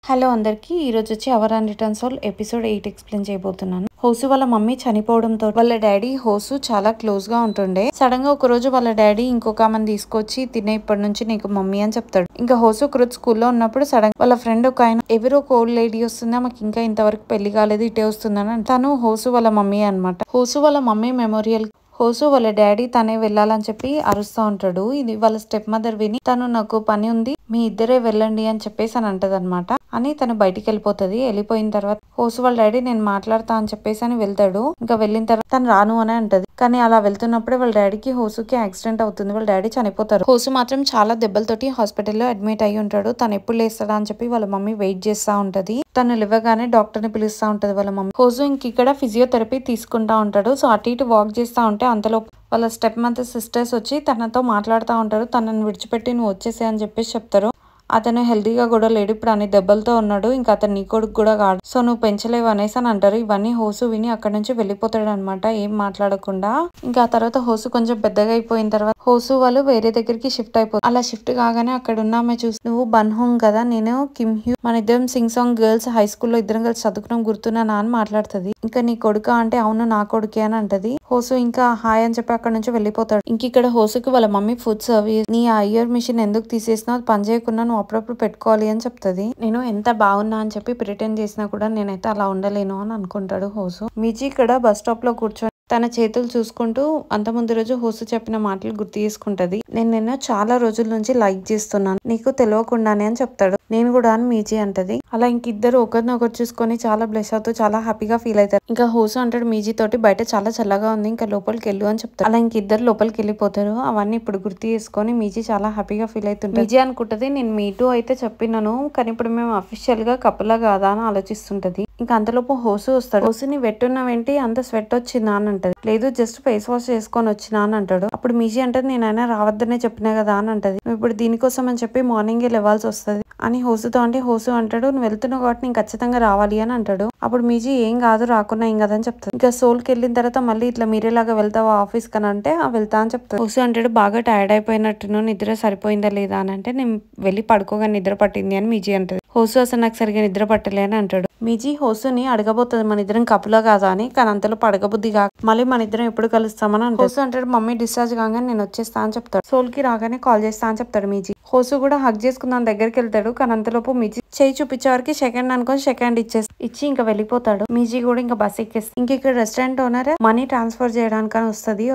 Hello అందరికి ఈ రోజు వచ్చి hour and returns all episode 8 explain చేయబోతున్నాను. హోసు వాళ్ళ మమ్మీ చనిపోవడంతో వాళ్ళ డాడీ హోసు చాలా క్లోజ్ గా ఉంటుండే. సడన్ గా ఒక రోజు వాళ్ళ డాడీ ఇంకొక ఆమెను తీసుకొచ్చి తినే ఇప్పటి నుంచి నీకు మమ్మీ అని చెప్తాడు. ఇంకా హోసు ఒక రోజు స్కూల్లో ఉన్నప్పుడు సడన్ వాళ్ళ ఫ్రెండ్ ఒక ఆయన ఎవరో ఒక ఓల్డ్ లేడీ వస్తుంది, మాకు ఇంకా ఇంతవరకు పెళ్లి కాలేదు, ఇటే వస్తుందని తను హోసు వాళ్ళ మమ్మీ అనమాట. హోసు వాళ్ళ మమ్మీ మెమోరియల్ హోసు వాళ్ళ డాడీ తనే వెళ్ళాలని చెప్పి అరుస్తూ ఉంటాడు. ఇది వాళ్ళ స్టెప్ మదర్ విని తను నాకు పని ఉంది మీ ఇద్దరే వెళ్ళండి అని చెప్పేసి అని అంటది అనమాట. అని తను బయటికి వెళ్ళిపోతుంది. వెళ్ళిపోయిన తర్వాత హోసు వాళ్ళ డాడీ నేను మాట్లాడతా అని చెప్పేసి అని వెళ్తాడు. ఇంకా వెళ్ళిన తర్వాత తను రాను అని అంటది. కానీ అలా వెళ్తున్నప్పుడే వాళ్ళ డాడీకి హోసుకి యాక్సిడెంట్ అవుతుంది. వాళ్ళ డాడీ చనిపోతారు. హోసు మాత్రం చాలా దెబ్బలతోటి హాస్పిటల్లో అడ్మిట్ అయ్యి ఉంటాడు. తను ఎప్పుడు లేస్తాడా అని చెప్పి వాళ్ళ మమ్మీ వెయిట్ చేస్తా ఉంటది. తను లేవగానే డాక్టర్ ని పిలుస్తా ఉంటది వాళ్ళ మమ్మీ. హోసు ఇంక ఇక్కడ ఫిజియోథెరపీ తీసుకుంటా ఉంటాడు. సో అటు ఇటు వాక్ చేస్తా ఉంటే అంతలో వాళ్ళ స్టెప్ మదర్ సిస్టర్స్ వచ్చి తనతో మాట్లాడుతూ ఉంటారు. తనని విడిచిపెట్టి నువ్వు వచ్చేసే అని చెప్పేసి చెప్తారు. అతను హెల్తీగా కూడా లేడు, ఇప్పుడు అన్ని దెబ్బలతో ఉన్నాడు, ఇంకా అతను నీ కొడుకు కూడా కాడు, సో నువ్వు పెంచలేవు అనేసి అని అంటారు. ఇవన్నీ హోసు విని అక్కడ నుంచి వెళ్ళిపోతాడు అనమాట, ఏం మాట్లాడకుండా. ఇంకా ఆ తర్వాత హోసు కొంచెం పెద్దగా అయిపోయిన తర్వాత హోసు వాళ్ళు వేరే దగ్గరికి షిఫ్ట్ అయిపోతారు. అలా షిఫ్ట్ కాగానే అక్కడ ఉన్న ఆమె చూసి నువ్వు బన్ హోంగ్ కదా, నేను కిమ్ హ్యూ, మన ఇద్దరం సింగ్ సాంగ్ గర్ల్స్ హై స్కూల్లో ఇద్దరం కలిసి చదువుకున్నాం గుర్తున్నానా అని మాట్లాడుతుంది. ఇంకా నీ కొడుక అంటే అవును నా కొడుకే అని అంటది. హోసు ఇంకా హాయ్ అని చెప్పి అక్కడ నుంచి వెళ్ళిపోతాడు. ఇంక ఇక్కడ హోసుకి వాళ్ళ మమ్మీ ఫుడ్ సర్వీస్ నీ ఆ ఇయర్ మిషన్ ఎందుకు తీసేసినా పని చేయకుండా నువ్వు అప్పుడప్పుడు పెట్టుకోవాలి అని చెప్తుంది. నేను ఎంత బాగున్నా అని చెప్పి ప్రిటెండ్ చేసినా కూడా నేనైతే అలా ఉండలేను అని అనుకుంటాడు హోసు. మిజీ ఇక్కడ బస్ స్టాప్ లో కూర్చొని తన చేతులు చూసుకుంటూ అంత ముందు రోజు హోసు చెప్పిన మాటలు గుర్తు చేసుకుంటది. నేను నిన్న చాలా రోజుల నుంచి లైక్ చేస్తున్నాను నీకు తెలియకుండానే అని చెప్తాడు. నేను కూడా అని మీజీ అంటది. అలా ఇంకిద్దరు ఒకరినొకరు చూసుకొని చాలా బ్లెస్ అవుతూ చాలా హ్యాపీగా ఫీల్ అవుతారు. ఇంకా హోసు అంటాడు మీజీ తోటి బయట చాలా చల్లగా ఉంది, ఇంకా లోపలికి వెళ్ళు అని చెప్తారు. అలా ఇంకిద్దరు లోపలికి వెళ్ళిపోతారు. అవన్నీ ఇప్పుడు గుర్తు చేసుకొని మీజీ చాలా హ్యాపీగా ఫీల్ అవుతుంటారు. మీజీ అనుకుంటది నేను మీటూ అయితే చెప్పినాను, కానీ ఇప్పుడు మేము అఫీషియల్ గా కపులా కాదా అని ఆలోచిస్తుంటది. ఇంకా అంతలోపు హోసు వస్తాడు. హోసుని వెట్టున్నావేంటి అంత స్వెట్ వచ్చిందా అని అంటది. లేదు జస్ట్ ఫేస్ వాష్ చేసుకొని వచ్చినా అని అంటాడు. అప్పుడు మీజీ అంటది నేనైనా రావద్దనే చెప్పినా కదా అని అంటది. నువ్వు ఇప్పుడు దీనికోసం అని చెప్పి మార్నింగే లేవాల్సి వస్తుంది అని హోసుతో అంటే హోసు అంటాడు నువ్వు వెళ్తున్నావు కాబట్టి నేను ఖచ్చితంగా రావాలి అని అంటాడు. అప్పుడు మీజీ ఏం కాదు రాకున్నా ఏం కాదని చెప్తాడు. ఇంకా సోల్కి వెళ్ళిన తర్వాత మళ్ళీ ఇట్లా మీరేలాగా వెళ్తావా ఆఫీస్ కని అంటే వెళ్తా అని చెప్తాడు. హోసు అంటాడు బాగా టైర్డ్ అయిపోయినట్టును నిద్ర సరిపోయిందా లేదా అని అంటే నేను వెళ్ళి పడుకోగా నిద్ర పట్టింది అని మీజీ అంటది. హోసు అసలు నాకు సరిగా నిద్ర పట్టలే అని అంటాడు. మీజీ హోసుని అడగబోతుంది మన ఇద్దరం కపులా కాదా అని, కానీ అంతలో అడగబుద్ధి కాక మళ్ళీ మన ఇద్దరం ఎప్పుడు కలుస్తామని అంటాడు. హోసు అంటాడు మమ్మీ డిశ్చార్జ్ కాగానే నేను వచ్చేస్తా అని చెప్తాడు. సోల్ కి రాగానే కాల్ చేస్తా అని చెప్తాడు మీజీ. హోసు కూడా హగ్ చేసుకుందాం దగ్గరికి వెళ్తాడు, కానీ అంతలోపు మీజీ చేయి చూపించే వరకు సెకండ్ అనుకొని సెకండ్ ఇచ్చి ఇంకా వెళ్ళిపోతాడు. మీజీ కూడా ఇంకా బస్ ఎక్కేస్తాడు. ఇంక ఇక్కడ రెస్టారెంట్ ఓనర్ మనీ ట్రాన్స్ఫర్ చేయడానికని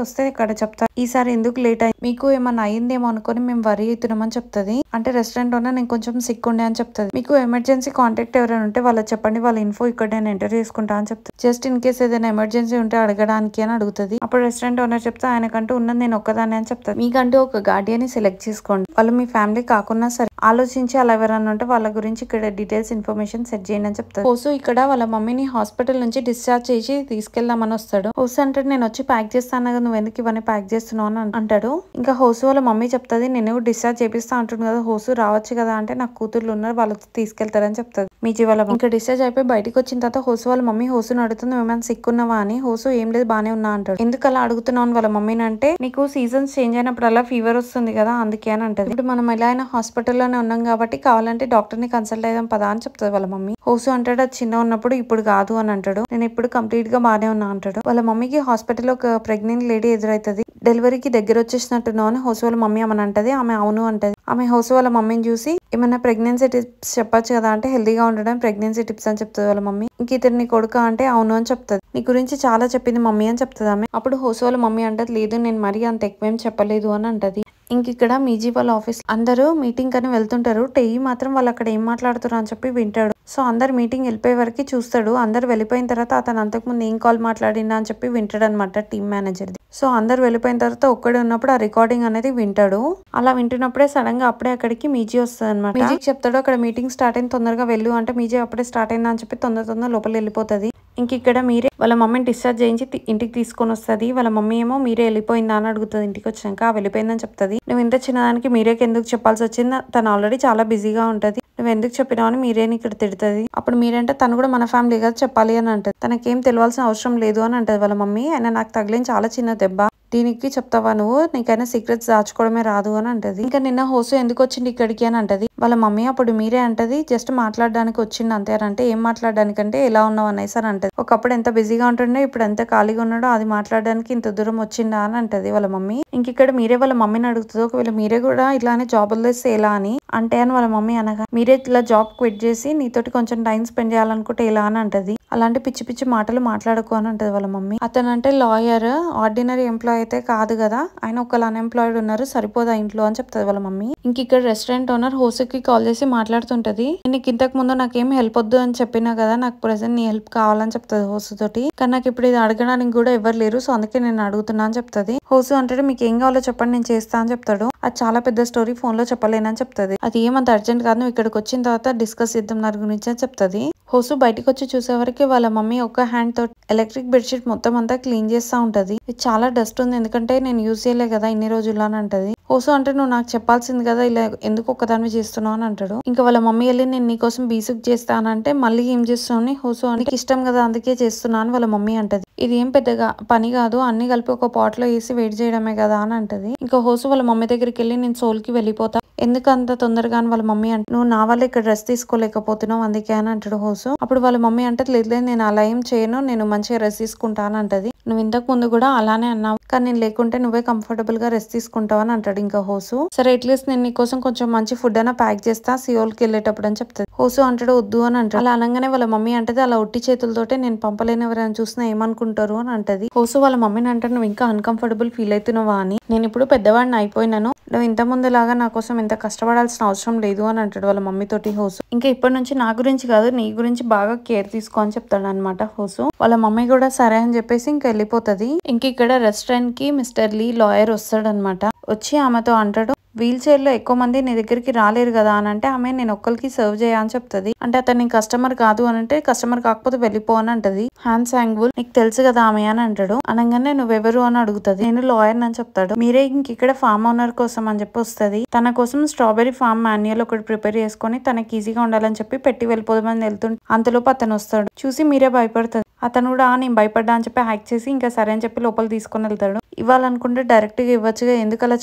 వస్తే ఇక్కడ చెప్తారు ఈసారి ఎందుకు లేట్ అయింది, మీకు ఏమన్నా అయ్యిందేమో అనుకుని మేము వరి అవుతున్నామని చెప్తుంది. అంటే రెస్టారెంట్ ఓనర్ నేను కొంచెం సిక్ ఉండే అని చెప్తుంది. మీకు ఎమర్జెన్సీ కాంటాక్ట్ ఎవరైనా ఉంటే వాళ్ళకి చెప్పండి, వాళ్ళ ఇన్ఫో ఇక్కడ నేను ఎంటర్ చేసుకుంటా అని చెప్తాను. జస్ట్ ఇన్ కేస్ ఏదైనా ఎమర్జెన్సీ ఉంటే అడగడానికి అని అడుగుతుంది. అప్పుడు రెస్టారెంట్ ఓనర్ చెప్తే ఆయనకంటూ ఉన్నది నేను ఒక్కదాన్ని అని చెప్తాను. మీకంటూ ఒక గార్డియన్ ని సెలెక్ట్ చేసుకోండి, వాళ్ళు మీ ఫ్యామిలీ కాకుండా సరే ఆలోచించి అలా ఎవరైనా ఉంటే వాళ్ళ గురించి ఇక్కడ డీటెయిల్స్ ఇన్ఫర్మేషన్ సెట్ చేయండి అని చెప్తారు. హోసు ఇక్కడ వాళ్ళ మమ్మీని హాస్పిటల్ నుంచి డిశ్చార్జ్ చేసి తీసుకెళ్దామని వస్తాడు. హోసు అంటే నేను వచ్చి ప్యాక్ చేస్తాను కదా నువ్వు ఎందుకు ఇవన్నీ ప్యాక్ చేస్తున్నావు అని అంటాడు. ఇంకా హోసు వాళ్ళ మమ్మీ చెప్తుంది నేను డిశ్చార్జ్ చేపిస్తా అంటుంది కదా హోసు రావచ్చు కదా అంటే నాకు కూతుర్లు ఉన్నారు వాళ్ళతో తీసుకెళ్తారని చెప్తారు. మీజీ వాళ్ళ ఇంకా డిశ్చార్జ్ అయిపోయి బయటకు వచ్చిన తర్వాత హోసు వాళ్ళ మమ్మీ హోసుని అడుగుతుంది ఏమైనా సిక్కున్నావా అని. హోసు ఏం లేదు బానే ఉన్నా అంటాడు. ఎందుకు అలా అడుగుతున్నావు వాళ్ళ మమ్మీని అంటే నీకు సీజన్స్ చేంజ్ అయినప్పుడు అలా ఫీవర్ వస్తుంది కదా అందుకే అని అంటది. ఇప్పుడు మనం ఎలా అయినా హాస్పిటల్లోనే ఉన్నాం కాబట్టి కావాలంటే డాక్టర్ ని కన్సల్ట్ అయ్యాం పదా అని చెప్తుంది వాళ్ళ మమ్మీ. హోసు అంటాడు అది చిన్న ఉన్నప్పుడు ఇప్పుడు కాదు అని అంటాడు. నేను ఇప్పుడు కంప్లీట్ గా బానే ఉన్నా అంటాడు. వాళ్ళ మమ్మీకి హాస్పిటల్లో ఒక ప్రెగ్నెంట్ లేడీ ఎదురైతుంది. డెలివరీకి దగ్గర వచ్చేసినట్టున్నావు అని హోసు వాళ్ళ మమ్మీ ఆమెను అంటది. ఆమె అవును అంటది. ఆమె హోసు వాళ్ళ మమ్మీని చూసి ఏమైనా ప్రెగ్నెన్సీ టిప్స్ చెప్పొచ్చు కదా అంటే హెల్దీగా ఉండడం ప్రెగ్నెన్సీ టిప్స్ అని చెప్తుంది వాళ్ళ మమ్మీ. ఇంక ఇతరు నీ కొడుక అంటే అవును అని చెప్తుంది. నీ గురించి చాలా చెప్పింది మమ్మీ అని చెప్తుంది ఆమె. అప్పుడు హోసు వాళ్ళ మమ్మీ అంటది లేదు నేను మరీ అంత ఎక్కువేం చెప్పలేదు అని అంటది. ఇంక ఇక్కడ మీజీ వాళ్ళ ఆఫీస్ అందరూ మీటింగ్ అని వెళ్తుంటారు. టెయ్యి మాత్రం వాళ్ళు అక్కడ ఏం మాట్లాడుతారు అని చెప్పి వింటాడు. సో అందరు మీటింగ్ వెళ్ళిపోయే వరకు చూస్తాడు. అందరు వెళ్ళిపోయిన తర్వాత అతను అంతకుముందు ఏం కాల్ మాట్లాడినా అని చెప్పి వింటాడు అనమాట టీమ్ మేనేజర్ది. సో అందరు వెళ్ళిపోయిన తర్వాత ఒక్కడే ఉన్నప్పుడు ఆ రికార్డింగ్ అనేది వింటాడు. అలా వింటున్నప్పుడే సడన్ గా అప్పుడే అక్కడికి మీజీ వస్తుంది అనమాట. మీజీకి చెప్తాడు అక్కడ మీటింగ్ స్టార్ట్ అయింది తొందరగా వెళ్ళు అంటే మీజీ అప్పుడే స్టార్ట్ అయిందా అని చెప్పి తొందర లోపల వెళ్ళిపోతుంది. ఇంక ఇక్కడ మీరే వాళ్ళ మమ్మీని డిశ్చార్జ్ చేయించి ఇంటికి తీసుకొని వస్తుంది. వాళ్ళ మమ్మీ ఏమో మీరే వెళ్ళిపోయిందా అని అడుగుతుంది. ఇంటికి వచ్చినాక వెళ్ళిపోయిందని చెప్తుంది. నువ్వు ఇంత చిన్నదానికి మీరేకి ఎందుకు చెప్పాల్సి వచ్చింది, తను ఆల్రెడీ చాలా బిజీగా ఉంటది, నువ్వు ఎందుకు చెప్పినావు అని మీరేని ఇక్కడ తిడుతుంది. అప్పుడు మీరంటే తను కూడా మన ఫ్యామిలీ కదా చెప్పాలి అని అంటది. తనకేం తెలియాల్సిన అవసరం లేదు అని అంటది వాళ్ళ మమ్మీ. అయినా నాకు తగిలిన చాలా చిన్న దెబ్బ, దీనికి చెప్తావా నువ్వు, నీకైనా సీక్రెట్స్ దాచుకోవడమే రాదు అని అంటది. ఇంకా నిన్న హోసు ఎందుకు వచ్చింది ఇక్కడికి అని అంటది. వాళ్ళ మమ్మీ అప్పుడు మీరే అంటది జస్ట్ మాట్లాడడానికి వచ్చింది అంతే అని అంటే, ఏం మాట్లాడడానికంటే ఎలా ఉన్నావు అనేసి అని అంటది. ఒకప్పుడు ఎంత బిజీగా ఉంటుండే ఇప్పుడు ఎంత ఖాళీగా ఉన్నాడో అది మాట్లాడడానికి ఇంత దూరం వచ్చిందా అని అంటది వాళ్ళ మమ్మీ. ఇంక ఇక్కడ మీరే వాళ్ళ మమ్మీని అడుగుతుంది, ఒకవేళ మీరే కూడా ఇలానే జాబ్ వదిలేస్తే ఎలా అని అంటే అని వాళ్ళ మమ్మీ అనగా, మీరే ఇలా జాబ్ క్విట్ చేసి నీతోటి కొంచెం టైం స్పెండ్ చేయాలనుకుంటే ఎలా అని అంటది. అలాంటి పిచ్చి పిచ్చి మాటలు మాట్లాడుకో అని అంటది వాళ్ళ మమ్మీ. అతనంటే లాయర్, ఆర్డినరీ ఎంప్లాయ్ అయితే కాదు కదా, ఆయన ఒకళ్ళు అన్ఎంప్లాయిడ్ ఉన్నారు, సరిపోదా ఇంట్లో అని చెప్తది వాళ్ళ మమ్మీ. ఇంక ఇక్కడ రెస్టారెంట్ ఓనర్ హోసుకి కాల్ చేసి మాట్లాడుతుంటది. నీకు ఇంతకు ముందు నాకేం హెల్ప్ వద్దు అని చెప్పినా కదా, నాకు ప్రెసెంట్ నీ హెల్ప్ కావాలని చెప్తది హోసు తోటి. కానీ నాకు ఇప్పుడు ఇది అడగడానికి కూడా ఎవరు లేరు, సో అందుకే నేను అడుగుతున్నా అని చెప్తది. హోసు అంటే మీకు ఏం కావాలో చెప్పండి నేను చేస్తా అని చెప్తాడు. అది చాలా పెద్ద స్టోరీ, ఫోన్ లో చెప్పలేనని చెప్తది. అది ఏమంత అర్జెంట్ కాదు, నువ్వు ఇక్కడికి వచ్చిన తర్వాత డిస్కస్ చేద్దాం దాని గురించి అని చెప్తది. హోసు బయటకు వచ్చి చూసే వరకు వాళ్ళ మమ్మీ ఒక హ్యాండ్ తో ఎలక్ట్రిక్ బెడ్షీట్ మొత్తం అంతా క్లీన్ చేస్తా ఉంటది. ఇది చాలా డస్ట్ ఉంది, ఎందుకంటే నేను యూజ్ చేయలే కదా ఇన్ని రోజులు అని అంటది. హోసు అంటే నువ్వు నాకు చెప్పాల్సింది కదా, ఇలా ఎందుకు ఒక్కదాన్ని చేస్తున్నావు అని అంటాడు. ఇంకా వాళ్ళ మమ్మీ వెళ్ళి నేను నీకోసం బీసుక్ చేస్తానంటే, మళ్ళీ ఏం చేస్తున్నావు హోసు అని, ఇష్టం కదా అందుకే చేస్తున్నా అని వాళ్ళ మమ్మీ అంటది. ఇది ఏం పెద్దగా పని కాదు, అన్ని కలిపి ఒక పాట్ లో వేసి వెయిట్ చేయడమే కదా అని అంటది. ఇంకా హోసు వాళ్ళ మమ్మీ దగ్గరికి వెళ్ళి నేను సోల్ కి వెళ్ళిపోతా, ఎందుకు అంత తొందరగా అని వాళ్ళ మమ్మీ అంటే, నువ్వు నా వల్ల ఇక్కడ డ్రెస్ తీసుకోలేకపోతున్నావు అందుకే అని అంటాడు హోసు. అప్పుడు వాళ్ళ మమ్మీ అంటే, లేదు నేను అలా ఏం చేయను, నేను మంచిగా రెస్ట్ తీసుకుంటా అని అంటది. నువ్వు ఇంతకు ముందు కూడా అలానే అన్నావు, కానీ నేను లేకుంటే నువ్వే కంఫర్టబుల్ గా రెస్ట్ తీసుకుంటావు అని అంటాడు ఇంకా హోసు. సరే అట్లీస్ట్ నేను నీకోసం కొంచెం మంచి ఫుడ్ అయినా ప్యాక్ చేస్తా సియోల్ కి వెళ్ళేటప్పుడు అని చెప్తాది. హోసు అంటాడు వద్దు అని అంటాడు. అలా అనగానే వాళ్ళ మమ్మీ అంటది, అలా ఒట్టి చేతులతోటే నేను పంపలేని, ఎవరైనా చూసినా ఏమనుకుంటారు అని అంటది. హోసు వాళ్ళ మమ్మీని అంటాడు, నువ్వు ఇంకా అన్కంఫర్టబుల్ ఫీల్ అవుతున్నావా అని, నేను ఇప్పుడు పెద్దవాడిని అయిపోయినాను, నువ్వు ఇంత ముందు లాగా నా కోసం ఎంత కష్టపడాల్సిన అవసరం లేదు అని అంటాడు వాళ్ళ మమ్మీ తోటి హోసు. ఇంకా ఇప్పటి నుంచి నా గురించి కాదు నీ గురించి బాగా కేర్ తీసుకో అని చెప్తాడు అనమాట హోసు. వాళ్ళ మమ్మీ కూడా సరే అని చెప్పేసి ఇంకా వెళ్ళిపోతది. ఇంక ఇక్కడ రెస్టారెంట్ కి మిస్టర్ లీ లాయర్ వస్తాడు అనమాట. వచ్చి ఆమెతో అంటాడు, వీల్ చైర్ లో ఎక్కువ మంది నీ దగ్గరికి రాలేరు కదా అని అంటే, ఆమె నేను ఒక్కరికి సర్వ్ చేయ అని చెప్తది. అంటే అతను కస్టమర్ కాదు అని అంటే, కస్టమర్ కాకపోతే వెళ్ళిపో అని అంటది. హ్యాన్ సాంగ్వుల్ నీకు తెలుసు కదా ఆమె అని అంటాడు. అనగానే నువ్వెవరు అని అడుగుతది. నేను లాయర్ అని చెప్తాడు. మీరే ఇంక ఇక్కడ ఫామ్ ఓనర్ కోసం అని చెప్పి వస్తుంది. తన కోసం స్ట్రాబెరీ ఫామ్ మాన్యువల్ ఒకటి ప్రిపేర్ చేసుకుని తనకి ఈజీగా ఉండాలని చెప్పి పెట్టి వెళ్ళిపోదామని వెళ్తుంటే, అంతలోపు అతను వస్తాడు. చూసి మీరే భయపడుతుంది. అతను కూడా నేను భయపడ్డా అని చెప్పి హ్యాక్ చేసి ఇంకా సరే అని చెప్పి లోపల తీసుకొని వెళ్తాడు. ఇవ్వాలనుకుంటే డైరెక్ట్ గా ఇవ్వచ్చుగా, ఎందుకు అలా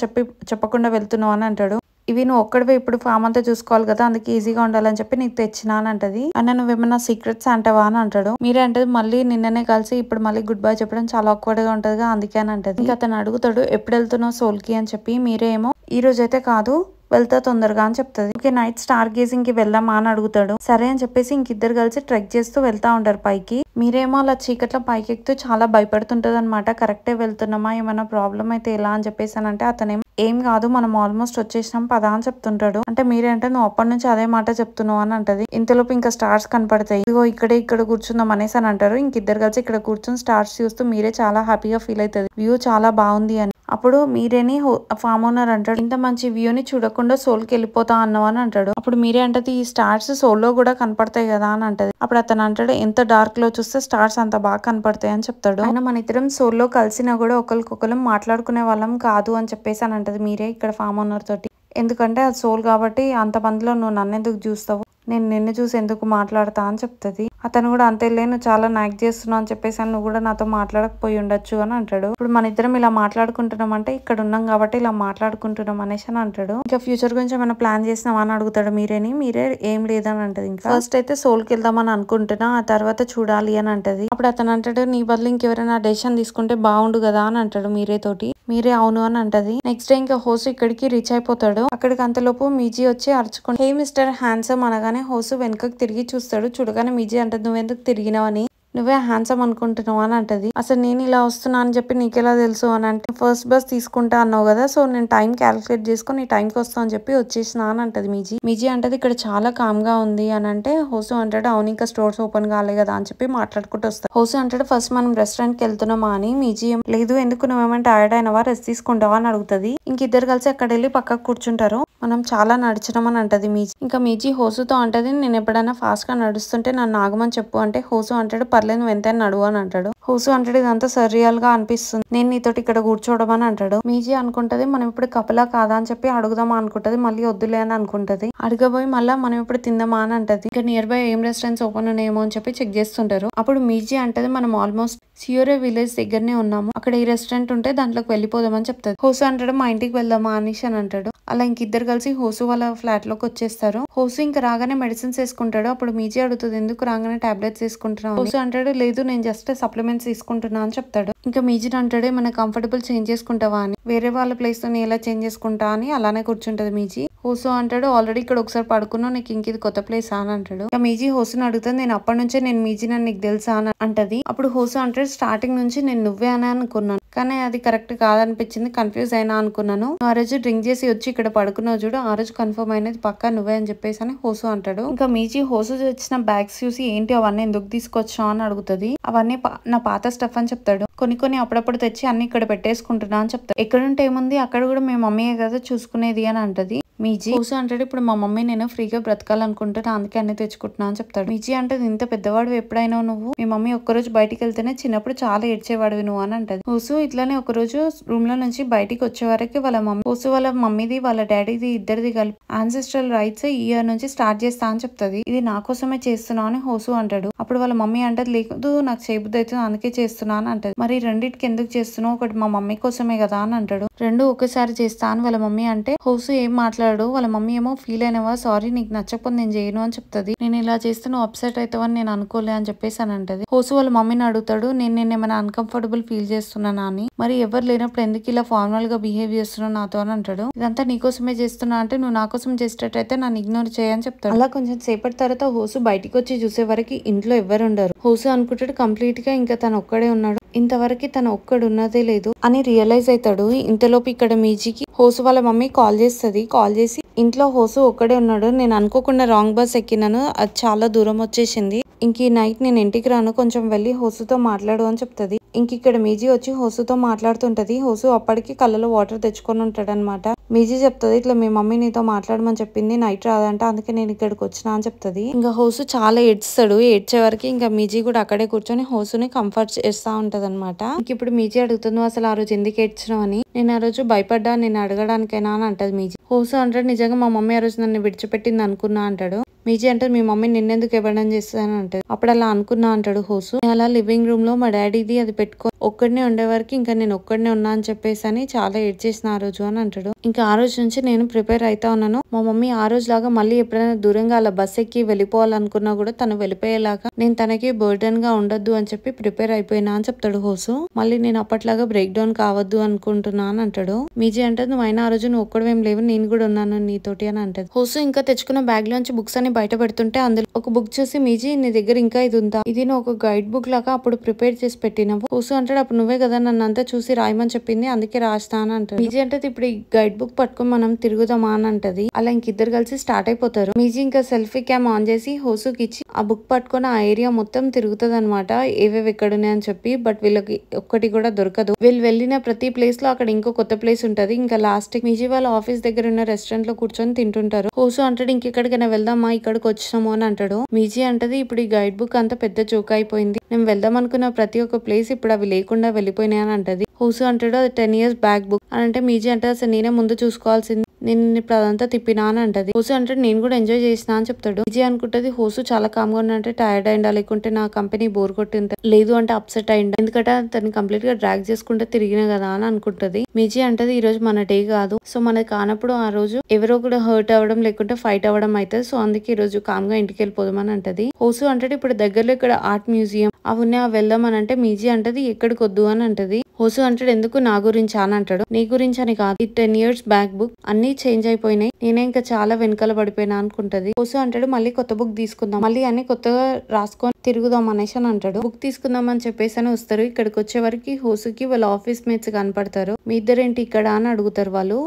చెప్పకుండా వెళ్తున్నావు అని అంటాడు. ఇవి నువ్వు ఒక్కడివే ఇప్పుడు ఫామ్ అంతా చూసుకోవాలి కదా, అందుకే ఈజీగా ఉండాలని చెప్పి నీకు తెచ్చినా అని అంటది. అన్న నువ్వేమన్నా సీక్రెట్స్ అంటావా అని అంటాడు. మీరే అంటది మళ్ళీ నిన్ననే కలిసి ఇప్పుడు మళ్ళీ గుడ్ బై చెప్పడం చాలా ఆక్వర్డ్ గా ఉంటదిగా అందుకే అని అంటది. ఇంకా అతను అడుగుతాడు ఎప్పుడు వెళ్తున్నావు సోల్ కి అని చెప్పి. మీరే ఏమో ఈ రోజు అయితే కాదు వెళ్తా తొందరగా అని చెప్తది. ఓకే నైట్ స్టార్ గేజింగ్ కి వెళ్దామా అని అడుగుతాడు. సరే అని చెప్పేసి ఇంకిద్దరు కలిసి ట్రెక్ చేస్తూ వెళ్తా ఉంటారు పైకి. మీరేమో అలా చీకట్లో పైకి ఎక్కుతూ చాలా భయపడుతుంటది అనమాట. కరెక్టే వెళ్తున్నామా, ఏమైనా ప్రాబ్లం అయితే ఎలా అని చెప్పేసి అని అంటే, అతనేమో ఏం కాదు మనం ఆల్మోస్ట్ వచ్చేసినాం పదా అని చెప్తుంటాడు. అంటే మీరేంటే నువ్వు అప్పటి నుంచి అదే మాట చెప్తున్నావు అని అంటది. ఇంతలోపు ఇంకా స్టార్స్ కనపడతాయి. ఇదిగో ఇక్కడ కూర్చుందాం అనేసి అని అంటారు. ఇంకిద్దరు కలిసి ఇక్కడ కూర్చొని స్టార్స్ చూస్తూ మీరే చాలా హ్యాపీగా ఫీల్ అవుతుంది, వ్యూ చాలా బాగుంది అని. అప్పుడు మీరేని ఫామ్ ఓనర్ అంటాడు, ఇంత మంచి వ్యూని చూడకుండా సోల్ కి వెళ్ళిపోతా అన్నావు అని అంటాడు. అప్పుడు మీరే అంటది ఈ స్టార్స్ సోల్ లో కూడా కనపడతాయి కదా అని అంటది. అప్పుడు అతను అంటాడు ఎంత డార్క్ లో చూస్తే స్టార్స్ అంత బాగా కనపడతాయి అని చెప్తాడు. ఆయన మన ఇద్దరం సోల్ లో కలిసినా కూడా ఒకరికొకరు మాట్లాడుకునే వాళ్ళం కాదు అని చెప్పేసి అని అంటది మీరే ఇక్కడ ఫామ్ ఓనర్ తోటి. ఎందుకంటే అది సోల్ కాబట్టి అంత మందిలో నువ్వు నన్ను ఎందుకు చూస్తావు, నేను నిన్ను చూసి ఎందుకు మాట్లాడతా అని చెప్తది. అతను కూడా అంతేలే నువ్వు చాలా నాక్ చేస్తున్నావు అని చెప్పేసి నువ్వు కూడా నాతో మాట్లాడకపోయి ఉండొచ్చు అని అంటాడు. ఇప్పుడు మన ఇద్దరం ఇలా మాట్లాడుకుంటున్నాం అంటే ఇక్కడ ఉన్నాం కాబట్టి ఇలా మాట్లాడుకుంటున్నాం అనేసి అని అంటాడు. ఇంకా ఫ్యూచర్ గురించి ఏమైనా ప్లాన్ చేసినావా అని అడుగుతాడు. మీరే ఏం లేదని అంటది. ఇంకా ఫస్ట్ అయితే సోల్ కి వెళ్దామని అనుకుంటున్నా, ఆ తర్వాత చూడాలి అని అంటది. అప్పుడు అతను అంటాడు నీ బదులు ఇంకెవరైనా డెసిషన్ తీసుకుంటే బాగుండు కదా అని అంటాడు మీరే తోటి. మీరే అవును అని అంటది. నెక్స్ట్ డే ఇంకా హోసు ఇక్కడికి రీచ్ అయిపోతాడు. అక్కడికి అంతలోపు మీజీ వచ్చి అరుచుకుంటాడు, హే మిస్టర్ హ్యాండ్సమ్ అనగానే హోసు వెనుకకు తిరిగి చూస్తాడు. చూడగానే మీజీ అంటది నువ్వెందుకు తిరిగినావని, నువ్వే హ్యాండ్సమ్ అనుకుంటున్నావు అని అంటది. అసలు నేను ఇలా వస్తున్నా అని చెప్పి నీకెలా తెలుసు అని అంటే, ఫస్ట్ బస్ తీసుకుంటా అన్నావు కదా, సో నేను టైం క్యాలిక్యులేట్ చేసుకుని టైంకి వస్తా అని చెప్పి వచ్చేసిన అని అంటది మీజీ అంటది ఇక్కడ చాలా కామ్ గా ఉంది అని అంటే, హోసు అంటాడు అవును ఇంకా స్టోర్స్ ఓపెన్ కాలే కదా అని చెప్పి మాట్లాడుకుంటూ వస్తాడు. హోసు అంటాడు ఫస్ట్ మనం రెస్టారెంట్ కి వెళ్తున్నామా అని. మీజీ లేదు ఎందుకు నువ్వేమైనా టైర్డ్ అయినవా, రెస్ట్ తీసుకుంటావా అని అడుగుతుంది. ఇంకిద్దరు కలిసి అక్కడ వెళ్ళి పక్కకు కూర్చుంటారు. మనం చాలా నడిచినాం అని అంటది మీజీ. ఇంకా మీజీ హోసుతో అంటది నేను ఎప్పుడైనా ఫాస్ట్ గా నడుస్తుంటే నన్ను ఆగమని చెప్పు అంటే, హోసు అంటాడు పర్లేదు నువ్వు ఎంతైనా నడువు అని అంటాడు. హోసు అంటాడు ఇదంతా సర్రియల్ గా అనిపిస్తుంది, నేను నీతోటి ఇక్కడ కూర్చోవడం అని అంటాడు. మీజీ అనుకుంటది మనం ఇప్పుడు కపలా కాదా అని చెప్పి అడుగుదామా అనుకుంటది, మళ్ళీ వద్దులే అని అనుకుంటది. అడగబోయి మళ్ళీ మనం ఇప్పుడు తిందామా అని అంటది. ఇంకా నియర్ బై ఏం రెస్టారెంట్స్ ఓపెన్ ఉన్నాయేమో అని చెప్పి చెక్ చేస్తుంటారు. అప్పుడు మీజీ అంటది మనం ఆల్మోస్ట్ సియోరే విలేజ్ దగ్గరనే ఉన్నాము, అక్కడ ఈ రెస్టారెంట్ ఉంటే దాంట్లోకి వెళ్ళిపోదామని చెప్తారు. హోసు అంటాడు మా ఇంటికి వెళ్దామా అనేసి అని అంటాడు. అలా ఇంకిద్దరు కలిసి హోసు వాళ్ళ ఫ్లాట్ లోకి వచ్చేస్తారు. హోసు ఇంకా రాగానే మెడిసిన్స్ వేసుకుంటాడు. అప్పుడు మీజీ అడుగుతుంది ఎందుకు రాగానే టాబ్లెట్స్ వేసుకుంటున్నావు. హోసు అంటాడు లేదు నేను జస్ట్ సప్లిమెంట్స్ తీసుకుంటున్నా అని చెప్తాడు. ఇంకా మీజీ అంటాడు మన కంఫర్టబుల్ చేంజ్ చేసుకుంటావా అని, వేరే వాళ్ళ ప్లేస్ తో ఎలా చేంజ్ చేసుకుంటా అని అలానే కూర్చుంటది మీజీ. హోసు అంటాడు ఆల్రెడీ ఇక్కడ ఒకసారి పడుకున్నావు, నీకు ఇంక ఇది కొత్త ప్లేస్ అని అంటాడు. ఇంకా మీజీ హోసుని అడుగుతుంది నేను అప్పటి నుంచే నేను మీజీ నన్ను నీకు తెలుసా అని అంటది. అప్పుడు హోసు అంటాడు స్టార్టింగ్ నుంచి నేను నువ్వే అని అనుకున్నాను, కానీ అది కరెక్ట్ కాదనిపించింది, కన్ఫ్యూజ్ అయినా అనుకున్నాను. ఆ రోజు డ్రింక్ చేసి వచ్చి ఇక్కడ పడుకున్నావు చూడు, ఆ రోజు కన్ఫర్మ్ అయినది పక్కా నువ్వే అని చెప్పేసి అని హోసు అంటాడు. ఇంకా మీజీ హోసు తెచ్చిన బ్యాగ్స్ చూసి ఏంటి అవన్నీ ఎందుకు తీసుకొచ్చావు అని అడుగుతుంది. అవన్నీ నా పాత స్టఫ్ అని చెప్తాడు. కొన్ని అప్పుడప్పుడు తెచ్చి అన్ని ఇక్కడ పెట్టేసుకుంటున్నా అని చెప్తాడు. ఎక్కడుంటే ఏముంది అక్కడ కూడా మీ మమ్మీయే కదా చూసుకునేది అని అంటది. మీజీ హోసు అంటాడు ఇప్పుడు మా మమ్మీ నేను ఫ్రీగా బ్రతకాలనుకుంటున్నా అందుకే అన్ని తెచ్చుకుంటున్నా అని చెప్తాడు. మీజీ అంటే ఇంత పెద్దవాడు ఎప్పుడైనా నువ్వు, మీ మమ్మీ ఒక్కరోజు బయటికి వెళ్తేనే చిన్నప్పుడు చాలా ఏడ్చేవాడివి నువ్వు అని అంటది. హోసు ఇట్లానే ఒక రోజు రూమ్ లో నుంచి బయటికి వచ్చే వరకు వాళ్ళ మమ్మీ హోసు వాళ్ళ మమ్మీది వాళ్ళ డాడీది ఇద్దరిది కలిపి ఆన్సెస్ట్రల్ రైట్స్ ఈ ఇయర్ నుంచి స్టార్ట్ చేస్తా అని చెప్తుంది. ఇది నా కోసమే చేస్తున్నా అని హోసు అంటాడు. అప్పుడు వాళ్ళ మమ్మీ అంటది లేదు నాకు చేయబుద్ధి అవుతుంది అందుకే చేస్తున్నా అని అంటది. మరి రెండింటికి ఎందుకు చేస్తున్నావు, ఒకటి మా మమ్మీ కోసమే కదా అని అంటాడు. రెండు ఒకేసారి చేస్తా అని వాళ్ళ మమ్మీ అంటే హోసు ఏం మాట్లాడు, వాళ్ళ మమ్మీ ఏమో ఫీల్ అయినవా సారీ నీకు నచ్చకపోతే నేను చేయను అని చెప్తుంది. నేను ఇలా చేస్తే నువ్వు అప్సెట్ అవుతావని నేను అనుకోలే అని చెప్పేసి అని అంటది. హోసు వాళ్ళ మమ్మీని అడుగుతాడు నేను ఏమైనా అన్కంఫర్టబుల్ ఫీల్ చేస్తున్నానా అని, మరి ఎవరు లేనప్పుడు ఎందుకు ఇలా ఫార్మల్ గా బిహేవ్ చేస్తున్నావు నాతో అని అంటాడు. ఇదంతా నీకోసమే చేస్తున్నా అంటే నువ్వు నా కోసం చేసేటట్టయితే నన్ను ఇగ్నోర్ చేయని చెప్తాడు. అలా కొంచెం సేపటి తర్వాత హోసు బయటికి వచ్చి చూసే వరకు ఇంట్లో ఎవరు ఉండరు. హోసు అనుకుంటాడు కంప్లీట్ గా ఇంకా తను ఒక్కడే ఉన్నాడు, ఇంతవరకు తను ఒక్కడు ఉన్నదే లేదు అని రియలైజ్ అవుతాడు. ఇంతలోపు ఇక్కడ మీజీకి హోసు వాళ్ళ మమ్మీ కాల్ చేస్తుంది. కాల్ చేసి ఇంట్లో హోసు ఒక్కడే ఉన్నాడు, నేను అనుకోకుండా రాంగ్ బస్ ఎక్కినాను, అది చాలా దూరం వచ్చేసింది, ఇంక ఈ నైట్ నేను ఇంటికి రాను, కొంచెం వెళ్ళి హోసుతో మాట్లాడు అని చెప్తుంది. ఇంక ఇక్కడ మీజీ వచ్చి హోసుతో మాట్లాడుతుంటది. హోసు అప్పటికి కళ్ళలో వాటర్ తెచ్చుకొని ఉంటాడు అనమాట. మీజీ చెప్తుంది ఇట్లా మీ మమ్మీ నీతో మాట్లాడమని చెప్పింది, నైట్ రాదంట అందుకే నేను ఇక్కడికి వచ్చినా అని చెప్తుంది. ఇంకా హోసు చాలా ఏడ్స్తాడు. ఏడ్చే వరకు ఇంకా మీజీ కూడా అక్కడే కూర్చొని హోసుని కంఫర్ట్ చేస్తా ఉంటది అనమాట. ఇంక ఇప్పుడు మీజీ అడుగుతుంది అసలు ఆ రోజు ఎందుకు ఏడ్చినావు అని, నేను ఆ రోజు భయపడ్డా నేను అడగడానికైనా అని అంటది మీజీ. హోసు అంటాడు నిజంగా మా మమ్మీ ఆ రోజు నన్ను విడిచిపెట్టింది అనుకున్నా అంటాడు. మీజీ అంటే మీ మమ్మీ నిన్నెందుకు ఇవ్వడం చేస్తాను అంటాడు. అప్పుడు అలా అనుకున్నా అంటాడు హోసు. అలా లివింగ్ రూమ్ లో మా డాడీది అది పెట్టుకో ఒక్కడనే ఉండే వరకు ఇంకా నేను ఒక్కడనే ఉన్నా అని చెప్పేసి అని చాలా ఏడ్చేసిన ఆ రోజు అని అంటాడు. ఇంకా ఆ రోజు నుంచి నేను ప్రిపేర్ అవుతా ఉన్నాను, మా మమ్మీ ఆ రోజు లాగా మళ్ళీ ఎప్పుడైనా దూరంగా అలా బస్ ఎక్కి వెళ్ళిపోవాలనుకున్నా కూడా తను వెళ్ళిపోయేలాగా నేను తనకి బర్డెన్ గా ఉండొద్దు అని చెప్పి ప్రిపేర్ అయిపోయినా అని చెప్తాడు హోసు. మళ్ళీ నేను అప్పట్లాగా బ్రేక్ డౌన్ కావద్దు అనుకుంటున్నా అని అంటాడు. మీజీ అంటే నువ్వు అయినా ఆ రోజు నువ్వు ఒక్కడవేం లేవు, నేను కూడా ఉన్నాను నీతోటి అని అంటది. హోసు ఇంకా తెచ్చుకున్న బ్యాగ్ లోంచి బుక్స్ అని బయట పెడుతుంటే అందులో ఒక బుక్ చూసి మీజీ నీ దగ్గర ఇంకా ఇది ఉందా, ఇది నువ్వు ఒక గైడ్ బుక్ లాగా అప్పుడు ప్రిపేర్ చేసి పెట్టినావు. హోసు అంటాడు అప్పుడు నువ్వే కదా నన్ను అంతా చూసి రాయమని చెప్పింది అందుకే రాస్తా అని అంటాడు. మీజీ అంటే ఇప్పుడు ఈ గైడ్ బుక్ పట్టుకొని మనం తిరుగుదామా అని అంటది. అలా ఇంకిద్దరు కలిసి స్టార్ట్ అయిపోతారు. మీజీ ఇంకా సెల్ఫీ క్యామ్ ఆన్ చేసి హోసుకి ఇచ్చి ఆ బుక్ పట్టుకొని ఆ ఏరియా మొత్తం తిరుగుతుంది అనమాట, ఏవేవి ఎక్కడున్నాయి అని చెప్పి. బట్ వీళ్ళకి ఒక్కటి కూడా దొరకదు. వీళ్ళు వెళ్ళిన ప్రతి ప్లేస్ లో అక్కడ ఇంకో కొత్త ప్లేస్ ఉంటది. ఇంకా లాస్ట్ మీజీ వాళ్ళ ఆఫీస్ దగ్గర ఉన్న రెస్టారెంట్ లో కూర్చొని తింటుంటారు. హోసు అంటాడు ఇంకెక్కడికైనా వెళ్దామా ఇక్కడికి వచ్చినాము అని అంటాడు. మీజీ అంటది ఇప్పుడు ఈ గైడ్ బుక్ అంతా పెద్ద జోక్ అయిపోయింది, నేను వెళ్దాం అనుకున్న ప్రతి ఒక్క ప్లేస్ ఇప్పుడు అవి లేకుండా వెళ్ళిపోయినాయి అని అంటది. హోసు అంటాడు అది 10 years బ్యాక్ బుక్ అని అంటే మీజీ అంటే అసలు నేనే ముందు చూసుకోవాల్సింది, నేను ఇప్పుడు అదంతా తిప్పినా అని అంటది. హోసు అంటే నేను కూడా ఎంజాయ్ చేసినా అని చెప్తాడు. మీజీ అనుకుంటది హోసు చాలా కామ్ గా ఉన్నట్టే టైర్డ్ అయిందా, లేకుంటే నా కంపెనీ బోర్ కొట్టిందా, లేదు అంటే అప్సెట్ అయిందా, ఎందుకంటే తను కంప్లీట్ గా డ్రాగ్ చేసుకుంటే తిరిగిన కదా అని అనుకుంటది. మీజీ అంటది ఈ రోజు మన డే కాదు, సో మనకి కానప్పుడు ఆ రోజు ఎవరో కూడా హర్ట్ అవ్వడం లేకుంటే ఫైట్ అవ్వడం అవుతుంది, సో అందుకే ఈ రోజు కామ్ గా ఇంటికి వెళ్ళిపోదామని అంటది. హోసు అంటే ఇప్పుడు దగ్గరలో ఇక్కడ ఆర్ట్ మ్యూజియం అవునే వెళ్దాం అని అంటే మీజీ అంటది ఎక్కడికి వద్దు అని అంటది. హోసు అంటాడు ఎందుకు నా గురించి అని అంటాడు. నీ గురించి అని కాదు, ఈ 10 years బ్యాక్ బుక్ అన్ని చేంజ్ అయిపోయినాయి, నేనే ఇంకా చాలా వెనకాల పడిపోయినా అనుకుంటది. హోసు అంటాడు మళ్ళీ కొత్త బుక్ తీసుకుందాం, మళ్ళీ అన్ని కొత్తగా రాసుకొని తిరుగుదాం అనేసి అని అంటాడు. బుక్ తీసుకుందాం అని చెప్పేసి అని వస్తారు. ఇక్కడికి వచ్చే వరకు హోసుకి వాళ్ళ ఆఫీస్ మేట్స్ కనపడతారు. మీ ఇద్దరేంటి ఇక్కడ అని అడుగుతారు. వాళ్ళు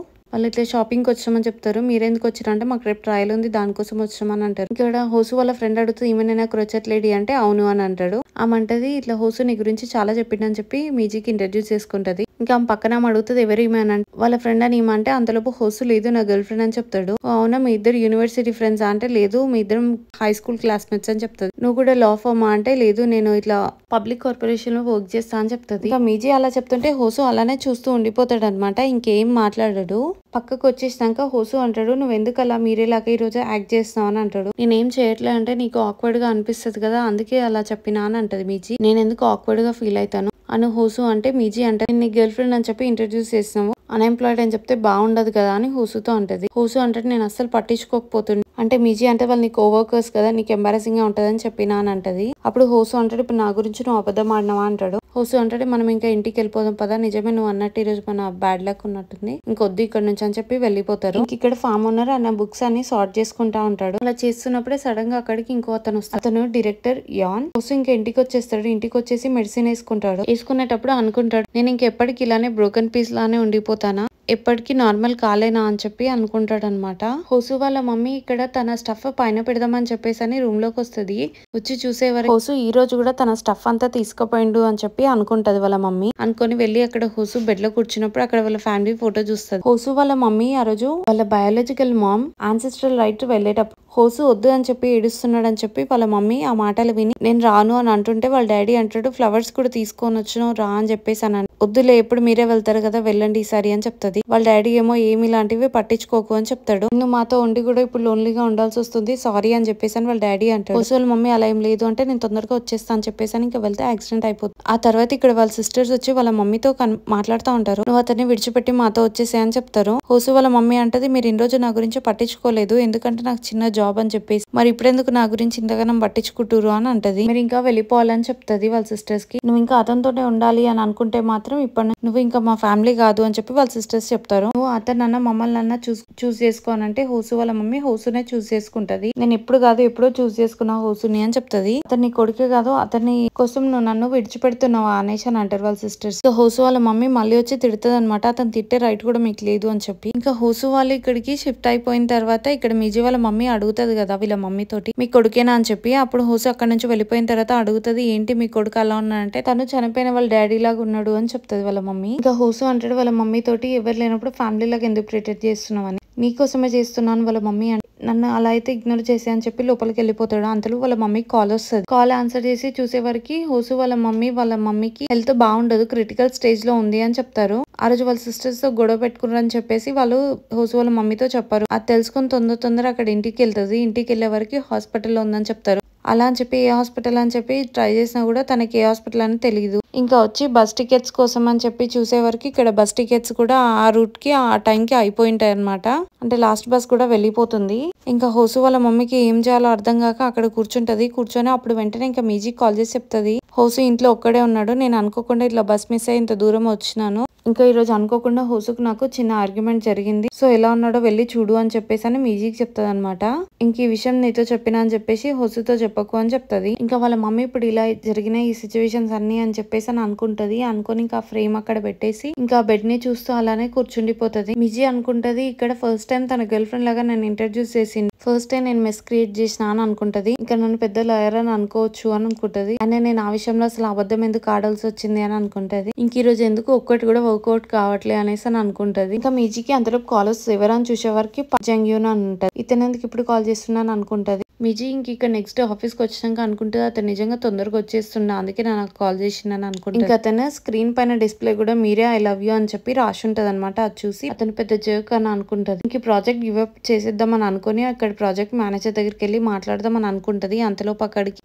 ఇట్లా షాపింగ్కి వచ్చామని చెప్తారు. మీరెందుకు వచ్చారంటే మాకు రేపు ట్రయల్ ఉంది దానికోసం వచ్చామని అంటారు. ఇక్కడ హోసు వాళ్ళ ఫ్రెండ్ అడుగుతుంది ఈమెనైనా క్రోచెట్ లేడీ అంటే అవును అని అంటాడు. ఆమంటది ఇట్లా హోసు నీ గురించి చాలా చెప్పిండని చెప్పి మీజీకి ఇంట్రడ్యూస్ చేసుకుంటది. ఇంకా ఆమె పక్కన అడుగుతుంది ఎవరు ఈమె అని, వాళ్ళ ఫ్రెండ్ అని ఈమె అంటే అంతలోపు హోసు లేదు నా గర్ల్ ఫ్రెండ్ అని చెప్తాడు. అవునా మీ ఇద్దరు యూనివర్సిటీ ఫ్రెండ్స్ అంటే లేదు మీ ఇద్దరం హై స్కూల్ క్లాస్మేట్స్ అని చెప్తాడు. నువ్వు కూడా లా ఫర్మా అంటే లేదు నేను ఇట్లా పబ్లిక్ కార్పొరేషన్ లో వర్క్ చేస్తా అని చెప్తుంది. ఇంకా మీజీ అలా చెప్తుంటే హోసు అలానే చూస్తూ ఉండిపోతాడు అనమాట. ఇంకేం మాట్లాడాడు. పక్కకు వచ్చేసినాక హోసు అంటాడు, నువ్వు ఎందుకు అలా మీరేలాగా ఈ రోజు యాక్ట్ చేస్తున్నావు అని అంటాడు. నేనేం చేయట్లే అంటే నీకు ఆక్వర్డ్ గా అనిపిస్తుంది కదా, అందుకే అలా చెప్పినా అని అంటది మీజీ. నేను ఎందుకు ఆక్వర్డ్ గా ఫీల్ అవుతాను అని హోసు అంటే, మీజీ అంటే నీ గర్ల్ ఫ్రెండ్ అని చెప్పి ఇంట్రడ్యూస్ చేసినావు, అన్ఎంప్లాయిడ్ అని చెప్తే బాగుండదు కదా అని హోసుతో అంటది. హోసు అంటే నేను అస్సలు పట్టించుకోకపోతుంది అంటే మీజీ అంటే వాళ్ళు నీ కోవర్కర్స్ కదా, నీకు ఎంబారసింగ్ గా ఉంటదని చెప్పినా అని అంటది. అప్పుడు హోసు అంటాడు, ఇప్పుడు నా గురించి నువ్వు అబద్ధం ఆడినావా అంటాడు. హోసు అంటాడు, మనం ఇంకా ఇంటికి వెళ్ళిపోదాం పదా, నిజమే నువ్వు అన్నట్టు ఈ రోజు మన బ్యాడ్ లక్ ఉన్నట్టుంది, ఇంకొద్దు ఇక్కడ నుంచి అని చెప్పి వెళ్ళిపోతారు. ఇక్కడ ఫామ్ ఓనర్ అన్న బుక్స్ అన్ని సార్ట్ చేసుకుంటా ఉంటాడు. అలా చేస్తున్నప్పుడే సడన్ గా అక్కడికి ఇంకో అతను వస్తాడు. అతను డైరెక్టర్ యాన్. హోసు ఇంకా ఇంటికి వచ్చేస్తాడు. ఇంటికి వచ్చేసి మెడిసిన్ వేసుకుంటాడు. వేసుకునేటప్పుడు అనుకుంటాడు, నేను ఇంకెప్పటికి ఇలానే బ్రోకెన్ పీస్ లానే ఉండిపోతానా, ఎప్పటికీ నార్మల్ కాలేనా అని చెప్పి అనుకుంటాడు అనమాట. హోసు వాళ్ళ మమ్మీ ఇక్కడ తన స్టఫ్ పైన పెడదామని చెప్పేసి అని రూమ్ లోకి వస్తుంది. వచ్చి చూసేవారు హోసు ఈ రోజు కూడా తన స్టఫ్ అంతా తీసుకుపోయిండు అని చెప్పి అనుకుంటది వాళ్ళ మమ్మీ. అనుకొని వెళ్ళి అక్కడ హోసు బెడ్ లో కూర్చున్నప్పుడు అక్కడ వాళ్ళ ఫ్యామిలీ ఫోటో చూస్తుంది. హోసు వాళ్ళ మమ్మీ ఆ రోజు వాళ్ళ బయాలజికల్ మామ్ ఆన్సెస్ట్రల్ రైట్ వెళ్ళేటప్పుడు హోసు వద్దు అని చెప్పి ఏడుస్తున్నాడు అని చెప్పి వాళ్ళ మమ్మీ ఆ మాటలు విని నేను రాను అని అంటుంటే వాళ్ళ డాడీ అంటాడు, ఫ్లవర్స్ కూడా తీసుకొని వచ్చిన రా అని చెప్పేసి అని వద్దులే ఎప్పుడు మీరే వెళ్తారు కదా వెళ్ళండి ఈసారి అని చెప్తుంది. వాళ్ళ డాడీ ఏమో ఏమి ఇలాంటివి పట్టించుకోకు అని చెప్తాడు. నువ్వు మాతో ఉండి కూడా ఇప్పుడు లోన్లీగా ఉండాల్సి వస్తుంది, సారీ అని చెప్పేసి అని వాళ్ళ డాడీ అంటాడు. హోసు వాళ్ళ మమ్మీ అలా ఏం లేదు అంటే నేను తొందరగా వచ్చేస్తా అని చెప్పేసి అని ఇంకా వెళ్తే యాక్సిడెంట్ అయిపోతుంది. ఆ తర్వాత ఇక్కడ వాళ్ళ సిస్టర్స్ వచ్చి వాళ్ళ మమ్మీతో మాట్లాడుతూ ఉంటారు. నువ్వు అతన్ని విడిచిపెట్టి మాతో వచ్చేసే అని చెప్తారు. హోసు వాళ్ళ మమ్మీ అంటది, మీరు ఇన్ని రోజు నా గురించి పట్టించుకోలేదు ఎందుకంటే నాకు చిన్న జాబ్ అని చెప్పేసి, మరి ఇప్పుడెందుకు నా గురించి ఇంతగానం పట్టించుకుంటారు అని అంటది. మీరు ఇంకా వెళ్ళిపోవాలని చెప్తుంది వాళ్ళ సిస్టర్స్ కి. నువ్వు ఇంకా అతనితోనే ఉండాలి అని అనుకుంటే మాత్రం ఇప్పటి నువ్వు ఇంకా మా ఫ్యామిలీ కాదు అని చెప్పి వాళ్ళ సిస్టర్స్ చెప్తారు. నువ్వు అతనన్నా మమ్మల్ని అన్నా చూస్ చేసుకోనంటే హోసు వాళ్ళ మమ్మీ హోసునే చూస్ చేసుకుంటది. నేను ఎప్పుడు కాదు ఎప్పుడో చూస్ చేసుకున్నా హోసుని అని చెప్తది. అతని కొడుకే కాదు అతని కోసం నువ్వు నన్ను విడిచిపెడుతున్నావా అనేసి అని అంటారు వాళ్ళ సిస్టర్స్. హోసు వాళ్ళ మమ్మీ మళ్ళీ వచ్చి తిడుతుంది అనమాట, అతను తిట్టే రైట్ కూడా మీకు లేదు అని చెప్పి. ఇంకా హోసు వాళ్ళు ఇక్కడికి షిఫ్ట్ అయిపోయిన తర్వాత ఇక్కడ మీజీ వాళ్ళ మమ్మీ అడుగుతుంది కదా వీళ్ళ మమ్మీ తోటి, మీ కొడుకేనా అని చెప్పి. అప్పుడు హోసు అక్కడ నుంచి వెళ్ళిపోయిన తర్వాత అడుగుతుంది, ఏంటి మీ కొడుకు అలా ఉన్నాడంటే తను చనిపోయిన వాళ్ళ డాడీ లాగా ఉన్నాడు అని చెప్తుంది వాళ్ళ మమ్మీ. ఇంకా హోసు అంటాడు వాళ్ళ మమ్మీ తోటి, ఎవరు లేనప్పుడు ఫ్యామిలీ లాగా ఎందుకు ప్రిటెక్ట్ చేస్తున్నావు అని, నీకోసమే చేస్తున్నాను వాళ్ళ మమ్మీ అంటే, నన్ను అలా అయితే ఇగ్నోర్ చేసే అని చెప్పి లోపలికి వెళ్ళిపోతాడు. అంతలో వాళ్ళ మమ్మీకి కాల్ వస్తుంది. కాల్ ఆన్సర్ చేసి చూసే వరకు హోసు వాళ్ళ మమ్మీకి హెల్త్ బాగుండదు, క్రిటికల్ స్టేజ్ లో ఉంది అని చెప్తారు. ఆ రోజు వాళ్ళ సిస్టర్స్ తో గొడవ పెట్టుకున్నారని చెప్పేసి వాళ్ళు హోసు వాళ్ళ మమ్మీతో చెప్పారు. అది తెలుసుకొని తొందర అక్కడ ఇంటికి వెళ్తుంది. ఇంటికి వెళ్లే వరకు హాస్పిటల్లో ఉందని చెప్తారు. అలా అని చెప్పి ఏ హాస్పిటల్ అని చెప్పి ట్రై చేసినా కూడా తనకి ఏ హాస్పిటల్ అని తెలియదు. ఇంకా వచ్చి బస్ టికెట్స్ కోసం అని చెప్పి చూసే వరకు ఇక్కడ బస్ టికెట్స్ కూడా ఆ రూట్ కి ఆ టైం కి అయిపోయింటాయి అనమాట. అంటే లాస్ట్ బస్ కూడా వెళ్ళిపోతుంది. ఇంకా హోసు వాళ్ళ మమ్మీకి ఏం చేయాలో అర్థం కాక అక్కడ కూర్చొని అప్పుడు వెంటనే ఇంకా మీజీకి కాల్ చేసి చెప్తుంది, హోసు ఇంట్లో ఒక్కడే ఉన్నాడు, నేను అనుకోకుండా ఇట్లా బస్ మిస్ అయ్యి ఇంత దూరం వచ్చినాను, ఇంకా ఈ రోజు అనుకోకుండా హోసుకు నాకు చిన్న ఆర్గ్యుమెంట్ జరిగింది, సో ఎలా ఉన్నాడో వెళ్ళి చూడు అని చెప్పేసి అని మీజీకి చెప్తుంది అనమాట. ఇంక ఈ విషయం నీతో చెప్పినా అని చెప్పేసి హోసుతో చెప్పకు అని చెప్తుంది. ఇంకా వాళ్ళ మమ్మీ ఇప్పుడు ఇలా జరిగిన ఈ సిచ్యువేషన్స్ అన్ని అని చెప్పేసి అని అనుకుంటది. అనుకొని ఇంకా ఫ్రేమ్ అక్కడ పెట్టేసి ఇంకా బెడ్ ని చూస్తూ అలానే కూర్చుండిపోతుంది. మిజీ అనుకుంటది ఇక్కడ ఫస్ట్ టైం తన గర్ల్ ఫ్రెండ్ లాగా నన్ను ఇంట్రడ్యూస్ చేసింది, ఫస్ట్ టైం నేను మెస్ క్రియేట్ చేసిన అని అనుకుంటది. ఇంకా నన్ను పెద్ద లాయర్ అని అనుకోవచ్చు అని అనుకుంటది. అని నేను ఆ విషయంలో అసలు అబద్ధం ఎందుకు ఆడాల్సి వచ్చింది అని అనుకుంటది. ఇంక ఈ రోజు ఎందుకు ఒక్కటి కూడా వర్కౌట్ కావట్లే అనేసి అని అనుకుంటది. ఇంకా మీజీకి అంతలోపు కాల్ వస్తుంది. ఎవరని చూసే వరకు జంగ్యూన్ అని ఉంటది. ఇతను ఎందుకు ఇప్పుడు కాల్ చేస్తున్నాను అనుకుంటది. మిజీ ఇంక ఇక్కడ నెక్స్ట్ ఆఫీస్ కి వచ్చినాక అనుకుంటుంది అతను నిజంగా తొందరగా వచ్చేస్తున్నా, అందుకే నాకు కాల్ చేసిందని అనుకుంటా. ఇంకా అతను స్క్రీన్ పైన డిస్ప్లే కూడా మీరే ఐ లవ్ యూ అని చెప్పి రాసి ఉంటది అనమాట. అది చూసి అతను పెద్ద జర్క్ అని అనుకుంటది. ఇంక ప్రాజెక్ట్ గివ్ అప్ చేసేద్దాం అని అనుకుని అక్కడ ప్రాజెక్ట్ మేనేజర్ దగ్గరికి వెళ్ళి మాట్లాడదాం అని అనుకుంటది. అంతలోపు అక్కడికి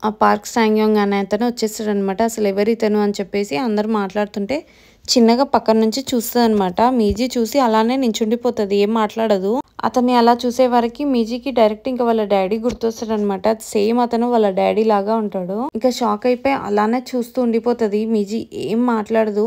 ఆ పార్క్ సాంగ్యోంగ్ అనే అతను వచ్చేస్తాడు అనమాట. అసలు ఎవరు ఇతను అని చెప్పేసి అందరు మాట్లాడుతుంటే చిన్నగా పక్కన నుంచి చూస్తుంది అనమాట. మీజీ చూసి అలానే నించుండిపోతుంది, ఏం మాట్లాడదు. అతన్ని అలా చూసే వరకు మీజీకి డైరెక్ట్ ఇంకా వాళ్ళ డాడీ గుర్తొస్తాడు అనమాట. సేమ్ అతను వాళ్ళ డాడీ లాగా ఉంటాడు. ఇంకా షాక్ అయిపోయి అలానే చూస్తూ ఉండిపోతుంది. మీజీ ఏం మాట్లాడదు,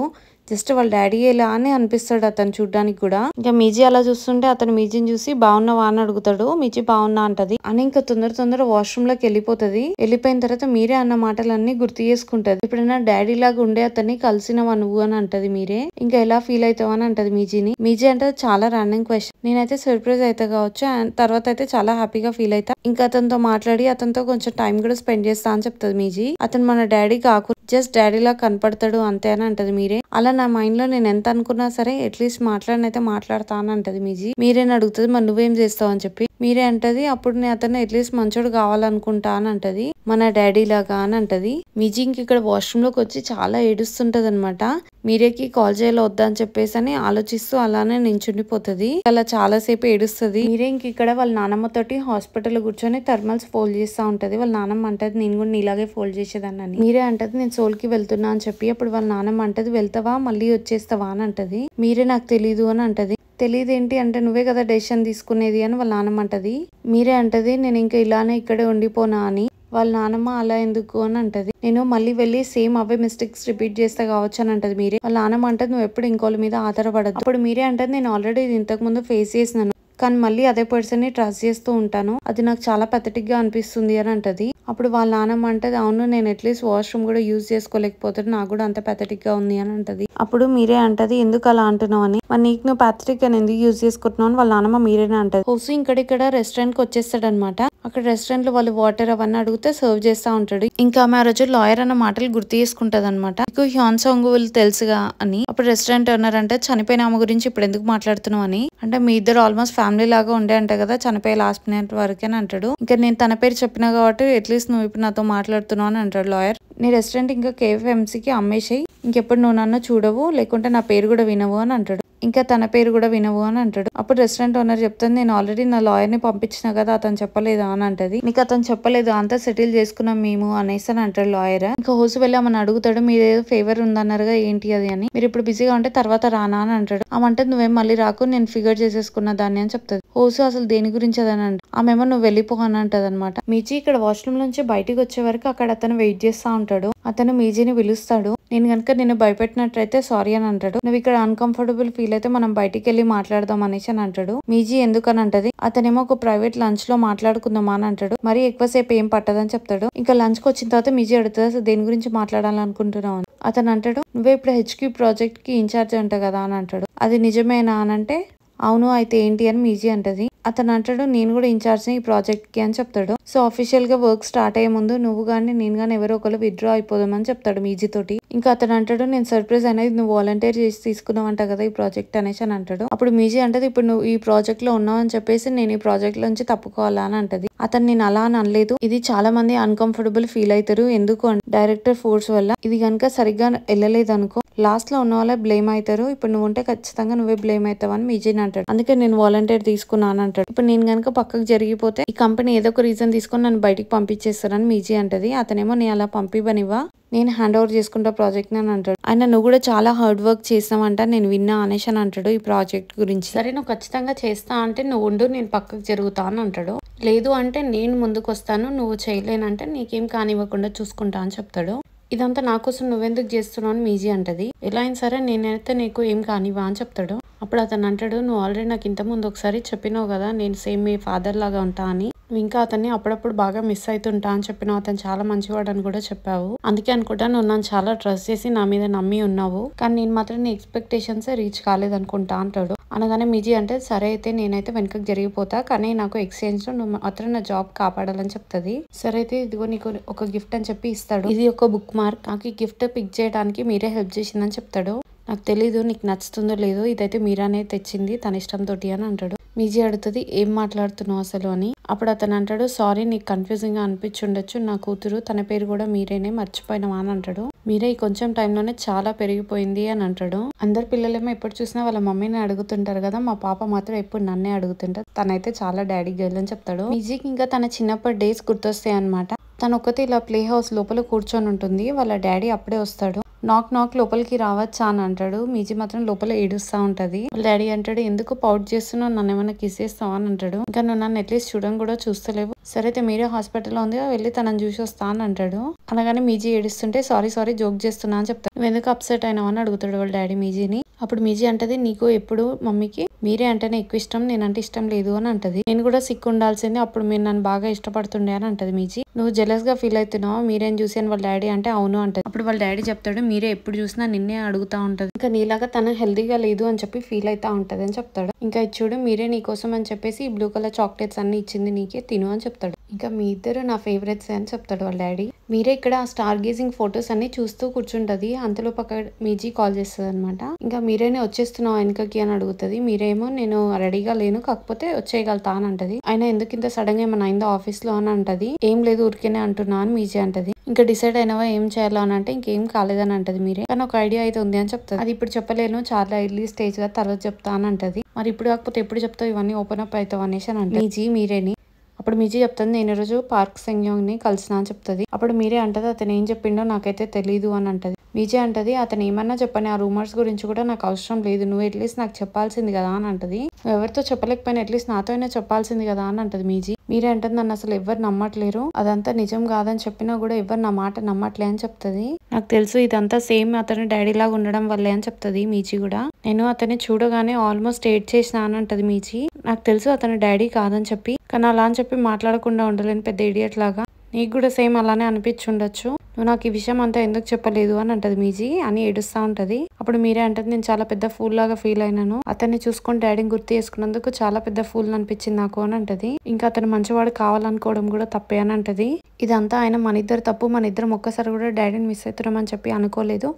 జస్ట్ వాళ్ళ డాడీ ఎలా అని అనిపిస్తాడు అతను చూడ్డానికి కూడా. ఇంకా మీజీ అలా చూస్తుంటే అతను మీజీని చూసి బాగున్నావా అని అడుగుతాడు. మీజీ బాగున్నా అంటది. అని ఇంకా తొందర వాష్రూమ్ లోకి వెళ్ళిపోతుంది. వెళ్ళిపోయిన తర్వాత మీరే అన్న మాటలన్నీ గుర్తు చేసుకుంటది. ఇప్పుడైనా డాడీ లాగా ఉండే అతన్ని కలిసినవా నువ్వు అని అంటది మీరే. ఇంకా ఎలా ఫీల్ అవుతావు అని అంటది మీజీని. మీజీ అంటే చాలా ర్యాండమ్ క్వశ్చన్, నేనైతే సర్ప్రైజ్ అయితే కావచ్చు, అండ్ తర్వాత అయితే చాలా హ్యాపీగా ఫీల్ అవుతా, ఇంకా అతనితో మాట్లాడి అతనితో కొంచెం టైం కూడా స్పెండ్ చేస్తా అని చెప్తుంది మీజీ. అతను మన డాడీ కాకుండా జస్ట్ డాడీ లా కనపడతాడు అంతే అని అంటది మీరే. అలా నా మైండ్ లో నేను ఎంత అనుకున్నా సరే అట్లీస్ట్ మాట్లాడనైతే మాట్లాడతా అని అంటది మీజీ. మీరేని అడుగుతుంది మరి నువ్వేం చేస్తావు అని చెప్పి. మీరే అంటది అప్పుడు నేను అతను అట్లీస్ట్ మంచోడు కావాలనుకుంటా అని అంటది, మన డాడీ లాగా అని అంటది. మీజీ ఇంక ఇక్కడ వాష్రూమ్ లోకి వచ్చి చాలా ఏడుస్తుంటది అనమాట. మీరేకి కాల్ చేయాలి వద్దా అని చెప్పేసి అని ఆలోచిస్తూ అలానే నించుండిపోతుంది. అలా చాలా సేపు ఏడుస్తుంది. మీరే ఇంక ఇక్కడ వాళ్ళ నానమ్మ తోటి హాస్పిటల్ కూర్చొని థర్మల్స్ ఫోల్డ్ చేస్తా ఉంటది. వాళ్ళ నానమ్మ అంటది నేను కూడా నీలాగే ఫోల్డ్ చేసేదాన్ని. మీరే అంటది నేను సోల్ కి వెళ్తున్నా అని చెప్పి. అప్పుడు వాళ్ళ నానమ్మ అంటది వెళ్తావా మళ్ళీ వచ్చేస్తావా అని అంటది. మీరే నాకు తెలీదు అని అంటది. తెలియదేంటి అంటే నువ్వే కదా డెసిషన్ తీసుకునేది అని వాళ్ళ నానమ్మ అంటది. మీరే అంటది నేను ఇంకా ఇలానే ఇక్కడే ఉండిపోనా అని. వాళ్ళ నానమ్మ అలా ఎందుకు అని అంటది. నేను మళ్ళీ వెళ్ళి సేమ్ అవే మిస్టేక్స్ రిపీట్ చేస్తా కావచ్చు అని అంటది మీరే. వాళ్ళ నానమ్మ అంటది నువ్వు ఎప్పుడు ఇంకోళ్ళ మీద ఆధారపడదు. అప్పుడు మీరే అంటది నేను ఆల్రెడీ ఇది ఇంతకు ముందు ఫేస్ చేసినాను కానీ మళ్ళీ అదే పర్సన్ ని ట్రస్ట్ చేస్తూ ఉంటాను, అది నాకు చాలా పెథటిక్ గా అనిపిస్తుంది అని అంటది. అప్పుడు వాళ్ళ నానమ్మ అంటది అవును నేను అట్లీస్ట్ వాష్రూమ్ కూడా యూజ్ చేసుకోలేకపోతే నాకు కూడా అంత పెథటిక్ గా ఉంది అని అంటది. అప్పుడు మీరే అంటది ఎందుకు అలా అంటున్నావు అని. మరి నీకు నువ్వు పెథటిక్ అని ఎందుకు యూజ్ చేసుకుంటున్నావు అని వాళ్ళ నానమ్మ మీరేనే అంటది. హోసు ఇక్కడ రెస్టారెంట్ కి వచ్చేస్తాడు అనమాట. అక్కడ రెస్టారెంట్ లో వాళ్ళు వాటర్ అవన్నీ అడిగితే సర్వ్ చేస్తా ఉంటాడు. ఇంకా ఆమె ఆ రోజు లాయర్ అన్న మాటలు గుర్తు చేసుకుంటది అనమాట. నీకు హ్యాన్ సాంగ్ తెలుసుగా అని. అప్పుడు రెస్టారెంట్ ఓనర్ అంటే చనిపోయిన ఆమె గురించి ఇప్పుడు ఎందుకు మాట్లాడుతున్నావు అని. అంటే మీ ఇద్దరు ఆల్మోస్ట్ ఫ్యామిలీ లాగా ఉండే అంట కదా చనిపోయే లాస్ట్ మినిట్ వరకే అని అంటాడు. ఇంకా నేను తన పేరు చెప్పినా కాబట్టి అట్లీస్ట్ నువ్వు ఇప్పుడు నాతో మాట్లాడుతున్నావు అని అంటాడు లాయర్. నీ రెస్టారెంట్ ఇంకా కేఎఫ్ఎంసీకి అమ్మేసేయి, ఇంకెప్పుడు నువ్వు నన్ను చూడవు లేకుంటే నా పేరు కూడా వినవు అని అంటాడు. ఇంకా తన పేరు కూడా వినవు అని అంటాడు. అప్పుడు రెస్టారెంట్ ఓనర్ చెప్తాను నేను ఆల్రెడీ నా లాయర్ ని పంపించిన కదా అతను చెప్పలేదా అని అంటది. నీకు అతను చెప్పలేదు అంతా సెటిల్ చేసుకున్నాం మేము అనేసి అని అంటాడు లాయర్. ఇంకా హోసు వెళ్ళి ఆమెను అడుగుతాడు మీరేదో ఫేవర్ ఉందన్నారుగా ఏంటి అది అని. మీరు ఇప్పుడు బిజీగా ఉంటే తర్వాత రానా అని అంటాడు. ఆమె అంటే నువ్వేం మళ్ళీ రాకు నేను ఫిగర్ చేసేసుకున్న దాన్ని అని చెప్తాది. హోసు అసలు దేని గురించి అదని అంట. ఆమెమో నువ్వు వెళ్ళిపో అని అంటది అనమాట. మీజీ ఇక్కడ వాష్రూమ్ నుంచి బయటికి వచ్చే వరకు అక్కడ అతను వెయిట్ చేస్తా ఉంటాడు. అతను మీజీని పిలుస్తాడు. నేను కనుక నిన్ను భయపెట్టినట్లయితే సారీ అని అంటాడు. నువ్వు ఇక్కడ అన్కంఫర్టబుల్ ఫీల్ అయితే మనం బయటికి వెళ్ళి మాట్లాడదాం అనేసి అని అంటాడు. మీజీ ఎందుకని అంటది. అతనేమో ఒక ప్రైవేట్ లంచ్ లో మాట్లాడుకుందామా అని అంటాడు. మరి ఎక్కువసేపు ఏం పట్టదని చెప్తాడు. ఇంకా లంచ్ కి వచ్చిన తర్వాత మీజీ అడుగుతుంది అసలు దేని గురించి మాట్లాడాలనుకుంటున్నావు అని. అతను అంటాడు నువ్వే ఇప్పుడు హెచ్క్యూ ప్రాజెక్ట్ కి ఇన్ఛార్జ్ అంట కదా అని అంటాడు. అది నిజమేనా అని అంటే అవును అయితే ఏంటి అని మీజీ అంటది. అతను అంటాడు నేను కూడా ఇన్ఛార్జ్ ఈ ప్రాజెక్ట్ కి అని చెప్తాడు. సో అఫీషియల్ గా వర్క్ స్టార్ట్ అయ్యే ముందు నువ్వు గానీ నేను గానీ ఎవరో ఒకరు విత్డ్రా అయిపోదామని చెప్తాడు మీజీ తోటి. ఇంకా అతను అంటాడు నేను సర్ప్రైజ్ అనేది నువ్వు వాలంటీర్ చేసి తీసుకున్నావంట కదా ఈ ప్రాజెక్ట్ అనేసి అని అంటాడు. అప్పుడు మీజీ అంటది ఇప్పుడు నువ్వు ఈ ప్రాజెక్ట్ లో ఉన్నావు అని చెప్పేసి నేను ఈ ప్రాజెక్ట్ నుంచి తప్పుకోవాలా అని అంటది. అతను నేను అలా అని అనలేదు, ఇది చాలా మంది అన్కంఫర్టబుల్ ఫీల్ అవుతారు ఎందుకు అంటే డైరెక్టర్ ఫోర్స్ వల్ల. ఇది కనుక సరిగ్గా వెళ్ళలేదు అనుకో లాస్ట్ లో ఉన్న వాళ్ళే బ్లేమ్ అవుతారు. ఇప్పుడు నువ్వు ఉంటే ఖచ్చితంగా నువ్వే బ్లేమ్ అవుతావు అని మీజీని అంటాడు. అందుకే నేను వాలంటీర్ తీసుకున్నాను అంటాడు. ఇప్పుడు నేను కనుక పక్కకు జరిగిపోతే ఈ కంపెనీ ఏదో ఒక రీజన్ తీసుకొని నన్ను బయటికి పంపించేస్తారని మీజీ అంటది. అతనేమో నేను అలా పంపివనివా నేను హ్యాండ్ ఓవర్ చేసుకుంటా ప్రాజెక్ట్ అని అంటాడు. ఆయన నువ్వు కూడా చాలా హార్డ్ వర్క్ చేసావంట నేను విన్నా అనేసి అని అంటాడు ఈ ప్రాజెక్ట్ గురించి. సరే నువ్వు ఖచ్చితంగా చేస్తా అంటే నువ్వు ఉండు నేను పక్కకు జరుగుతా అని అంటాడు. లేదు అంటే నేను ముందుకు వస్తాను నువ్వు చేయలేనంటే నీకేం కానివ్వకుండా చూసుకుంటా అని చెప్తాడు. ఇదంతా నా కోసం నువ్వెందుకు చేస్తున్నావు అని మీజీ అంటది. ఎలా అయినా సరే నేనైతే నీకు ఏం కానివా అని చెప్తాడు. అప్పుడు అతను అంటాడు నువ్వు ఆల్రెడీ నాకు ఇంత ముందు ఒకసారి చెప్పినావు కదా నేను సేమ్ మీ ఫాదర్ లాగా ఉంటా అని. నువ్వు ఇంకా అతన్ని అప్పుడప్పుడు బాగా మిస్ అవుతుంటా అని చెప్పినావు. అతను చాలా మంచివాడు అని కూడా చెప్పావు. అందుకే అనుకుంటా నువ్వు నన్ను చాలా ట్రస్ట్ చేసి నా మీద నమ్మి ఉన్నావు. కానీ నేను మాత్రం నీ ఎక్స్పెక్టేషన్స్ రీచ్ కాలేదనుకుంటా అంటాడు. అనగానే మీజీ అంటే సరే అయితే నేనైతే వెనకకు జరిగిపోతా కానీ నాకు ఎక్స్చేంజ్ లో నువ్వు మాత్రం నా జాబ్ కాపాడాలని చెప్తుంది. సరే అయితే ఇదిగో నీకు ఒక గిఫ్ట్ అని చెప్పి ఇస్తాడు. ఇది ఒక బుక్ మార్క్, నాకు ఈ గిఫ్ట్ పిక్ చేయడానికి మీరే హెల్ప్ చేసిందని చెప్తాడు. నాకు తెలీదు నీకు నచ్చుతుందో లేదో ఇదైతే మీరానే తెచ్చింది తన ఇష్టంతో అని అంటాడు. మీజీ అడుగుతుంది ఏం మాట్లాడుతున్నావు అసలు అని. అప్పుడు అతను అంటాడు సారీ నీకు కన్ఫ్యూజింగ్ గా అనిపించుండొచ్చు, నా కూతురు తన పేరు కూడా మీరేనే మర్చిపోయినావా అని అంటాడు. మీరే ఈ కొంచెం టైంలోనే చాలా పెరిగిపోయింది అని అంటాడు. అందరు పిల్లలేమో ఎప్పుడు చూసినా వాళ్ళ మమ్మీని అడుగుతుంటారు కదా, మా పాప మాత్రం ఎప్పుడు నన్నే అడుగుతుంటారు, తనైతే చాలా డాడీ గర్ల్ అని చెప్తాడు. మీజీకి ఇంకా తన చిన్నప్పటి డేస్ గుర్తొస్తాయి అనమాట. తను ఒకటి ఇలా ప్లే హౌస్ లోపల కూర్చొని ఉంటుంది. వాళ్ళ డాడీ అప్పుడే వస్తాడు. నాక్ నాక్ లోపలికి రావచ్చా అని అంటాడు. మీజీ మాత్రం లోపల ఏడుస్తా ఉంటది. వాళ్ళ డాడీ అంటాడు ఎందుకు పౌట్ చేస్తున్నావు, నన్ను ఏమైనా కిస్ చేస్తావా అని అంటాడు. ఇంకా నువ్వు నన్ను అట్లీస్ట్ చూడని కూడా చూస్తలేవు, సరే అయితే మీరే హాస్పిటల్లో ఉంది వెళ్ళి తనని చూసి వస్తా అని అంటాడు. అనగానే మీజీ ఏడుస్తుంటే సారీ జోక్ చేస్తున్నా అని చెప్తాడు. నువ్వు ఎందుకు అప్సెట్ అయినావు అని అడుగుతాడు వాళ్ళ డాడీ మీజీని. అప్పుడు మీజీ అంటది నీకు ఎప్పుడు మమ్మీకి మీరే అంటేనే ఎక్కువ ఇష్టం, నేనంటే ఇష్టం లేదు అని అంటది. నేను కూడా సిక్కు ఉండాల్సింది, అప్పుడు మీరు నన్ను బాగా ఇష్టపడుతుండే అని అంటది మీజీ. నువ్వు జెలస్ గా ఫీల్ అవుతున్నావు మీరేం చూసి అని వాళ్ళ డాడీ అంటే అవును అంటది. అప్పుడు వాళ్ళ డాడీ చెప్తాడు మీరే ఎప్పుడు చూసినా నిన్నే అడుగుతా ఉంటది, ఇంకా నీలాగా తన హెల్దీగా లేదు అని చెప్పి ఫీల్ అవుతా ఉంటది అని చెప్తాడు. ఇంకా చూడు మీరే నీ కోసం అని చెప్పేసి ఈ బ్లూ కలర్ చాక్లెట్స్ అన్ని ఇచ్చింది నీకే తిను అని చెప్తాడు. ఇంకా మీ ఇద్దరు నా ఫేవరెట్స్ అని చెప్తాడు వాళ్ళ డాడీ. మీరే ఇక్కడ ఆ స్టార్ గేజింగ్ ఫొటోస్ అన్ని చూస్తూ కూర్చుంటది. అంతలో పక్క మీజీ కాల్ చేస్తుంది అనమాట. ఇంకా మీరేనే వచ్చేస్తున్నావు వెనకకి అని అడుగుతుంది. మీరేమో నేను రెడీగా లేను, కాకపోతే వచ్చేయగలుగుతా అని అంటది. అయినా ఎందుకు ఇంత సడన్ గా ఏమైనా అయిందో ఆఫీస్ లో అని అంటది. ఏం లేదు ఊరికేనే అంటున్నా అని మీజీ అంటది. ఇంకా డిసైడ్ అయినవా ఏం చేయాలో అని అంటే ఇంకేం కాలేదని అంటది మీరే. కానీ ఒక ఐడియా అయితే ఉంది అని చెప్తాది. అది ఇప్పుడు చెప్పలేను, చాలా ఎర్లీ స్టేజ్ గా తర్వాత చెప్తా అని అంటది. మరి ఇప్పుడు కాకపోతే ఎప్పుడు చెప్తావు ఇవన్నీ ఓపెన్ అప్ అవుతావు అనేసి అని అంటే మీజీ మీరేని. అప్పుడు మీజీ చెప్తుంది నేను ఈ రోజు పార్క్ సెంగ్యోంగ్ ని కలిసిన అని చెప్తుంది. అప్పుడు మీరే అంటది అతను ఏం చెప్పిండో నాకైతే తెలీదు అని అంటది. మీజీ అంటది అతను ఏమన్నా చెప్పని ఆ రూమర్స్ గురించి కూడా నాకు అవసరం లేదు, నువ్వు అట్లీస్ట్ నాకు చెప్పాల్సింది కదా అని అంటది. నువ్వు ఎవరితో చెప్పలేకపోయినా అట్లీస్ట్ నాతో అయినా చెప్పాల్సింది కదా అని అంటది మీజీ. మీరే అంటది నన్ను అసలు ఎవరు నమ్మట్లేరు, అదంతా నిజం కాదని చెప్పినా కూడా ఎవరు నా మాట నమ్మట్లే అని చెప్తుంది. నాకు తెలుసు ఇదంతా సేమ్ అతను డాడీ లాగా ఉండడం వల్లే అని చెప్తుంది మీజీ కూడా. నేను అతన్ని చూడగానే ఆల్మోస్ట్ ఏడ్ చేసిన అని అంటది మీజీ. నాకు తెలుసు అతను డాడీ కాదని చెప్పి, కానీ అలా అని చెప్పి మాట్లాడకుండా ఉండలేను పెద్ద ఇడియట్ లాగా. నీకు కూడా సేమ్ అలానే అనిపించుండొచ్చు, నువ్వు నాకు ఈ విషయం అంతా ఎందుకు చెప్పలేదు అని అంటది మీజీ అని ఏడుస్తా ఉంటది. అప్పుడు మీరే అంటది నేను చాలా పెద్ద ఫూల్ లాగా ఫీల్ అయినాను, అతన్ని చూసుకొని డాడీని గుర్తు చేసుకున్నందుకు చాలా పెద్ద ఫూల్ అనిపించింది నాకు అని అంటది. ఇంకా అతను మంచివాడు కావాలనుకోవడం కూడా తప్పే అని అంటది. ఇదంతా ఆయన మన ఇద్దరు తప్పు, మన ఇద్దరం ఒక్కసారి కూడా డాడీని మిస్ అవుతున్నామని చెప్పి అనుకోలేదు,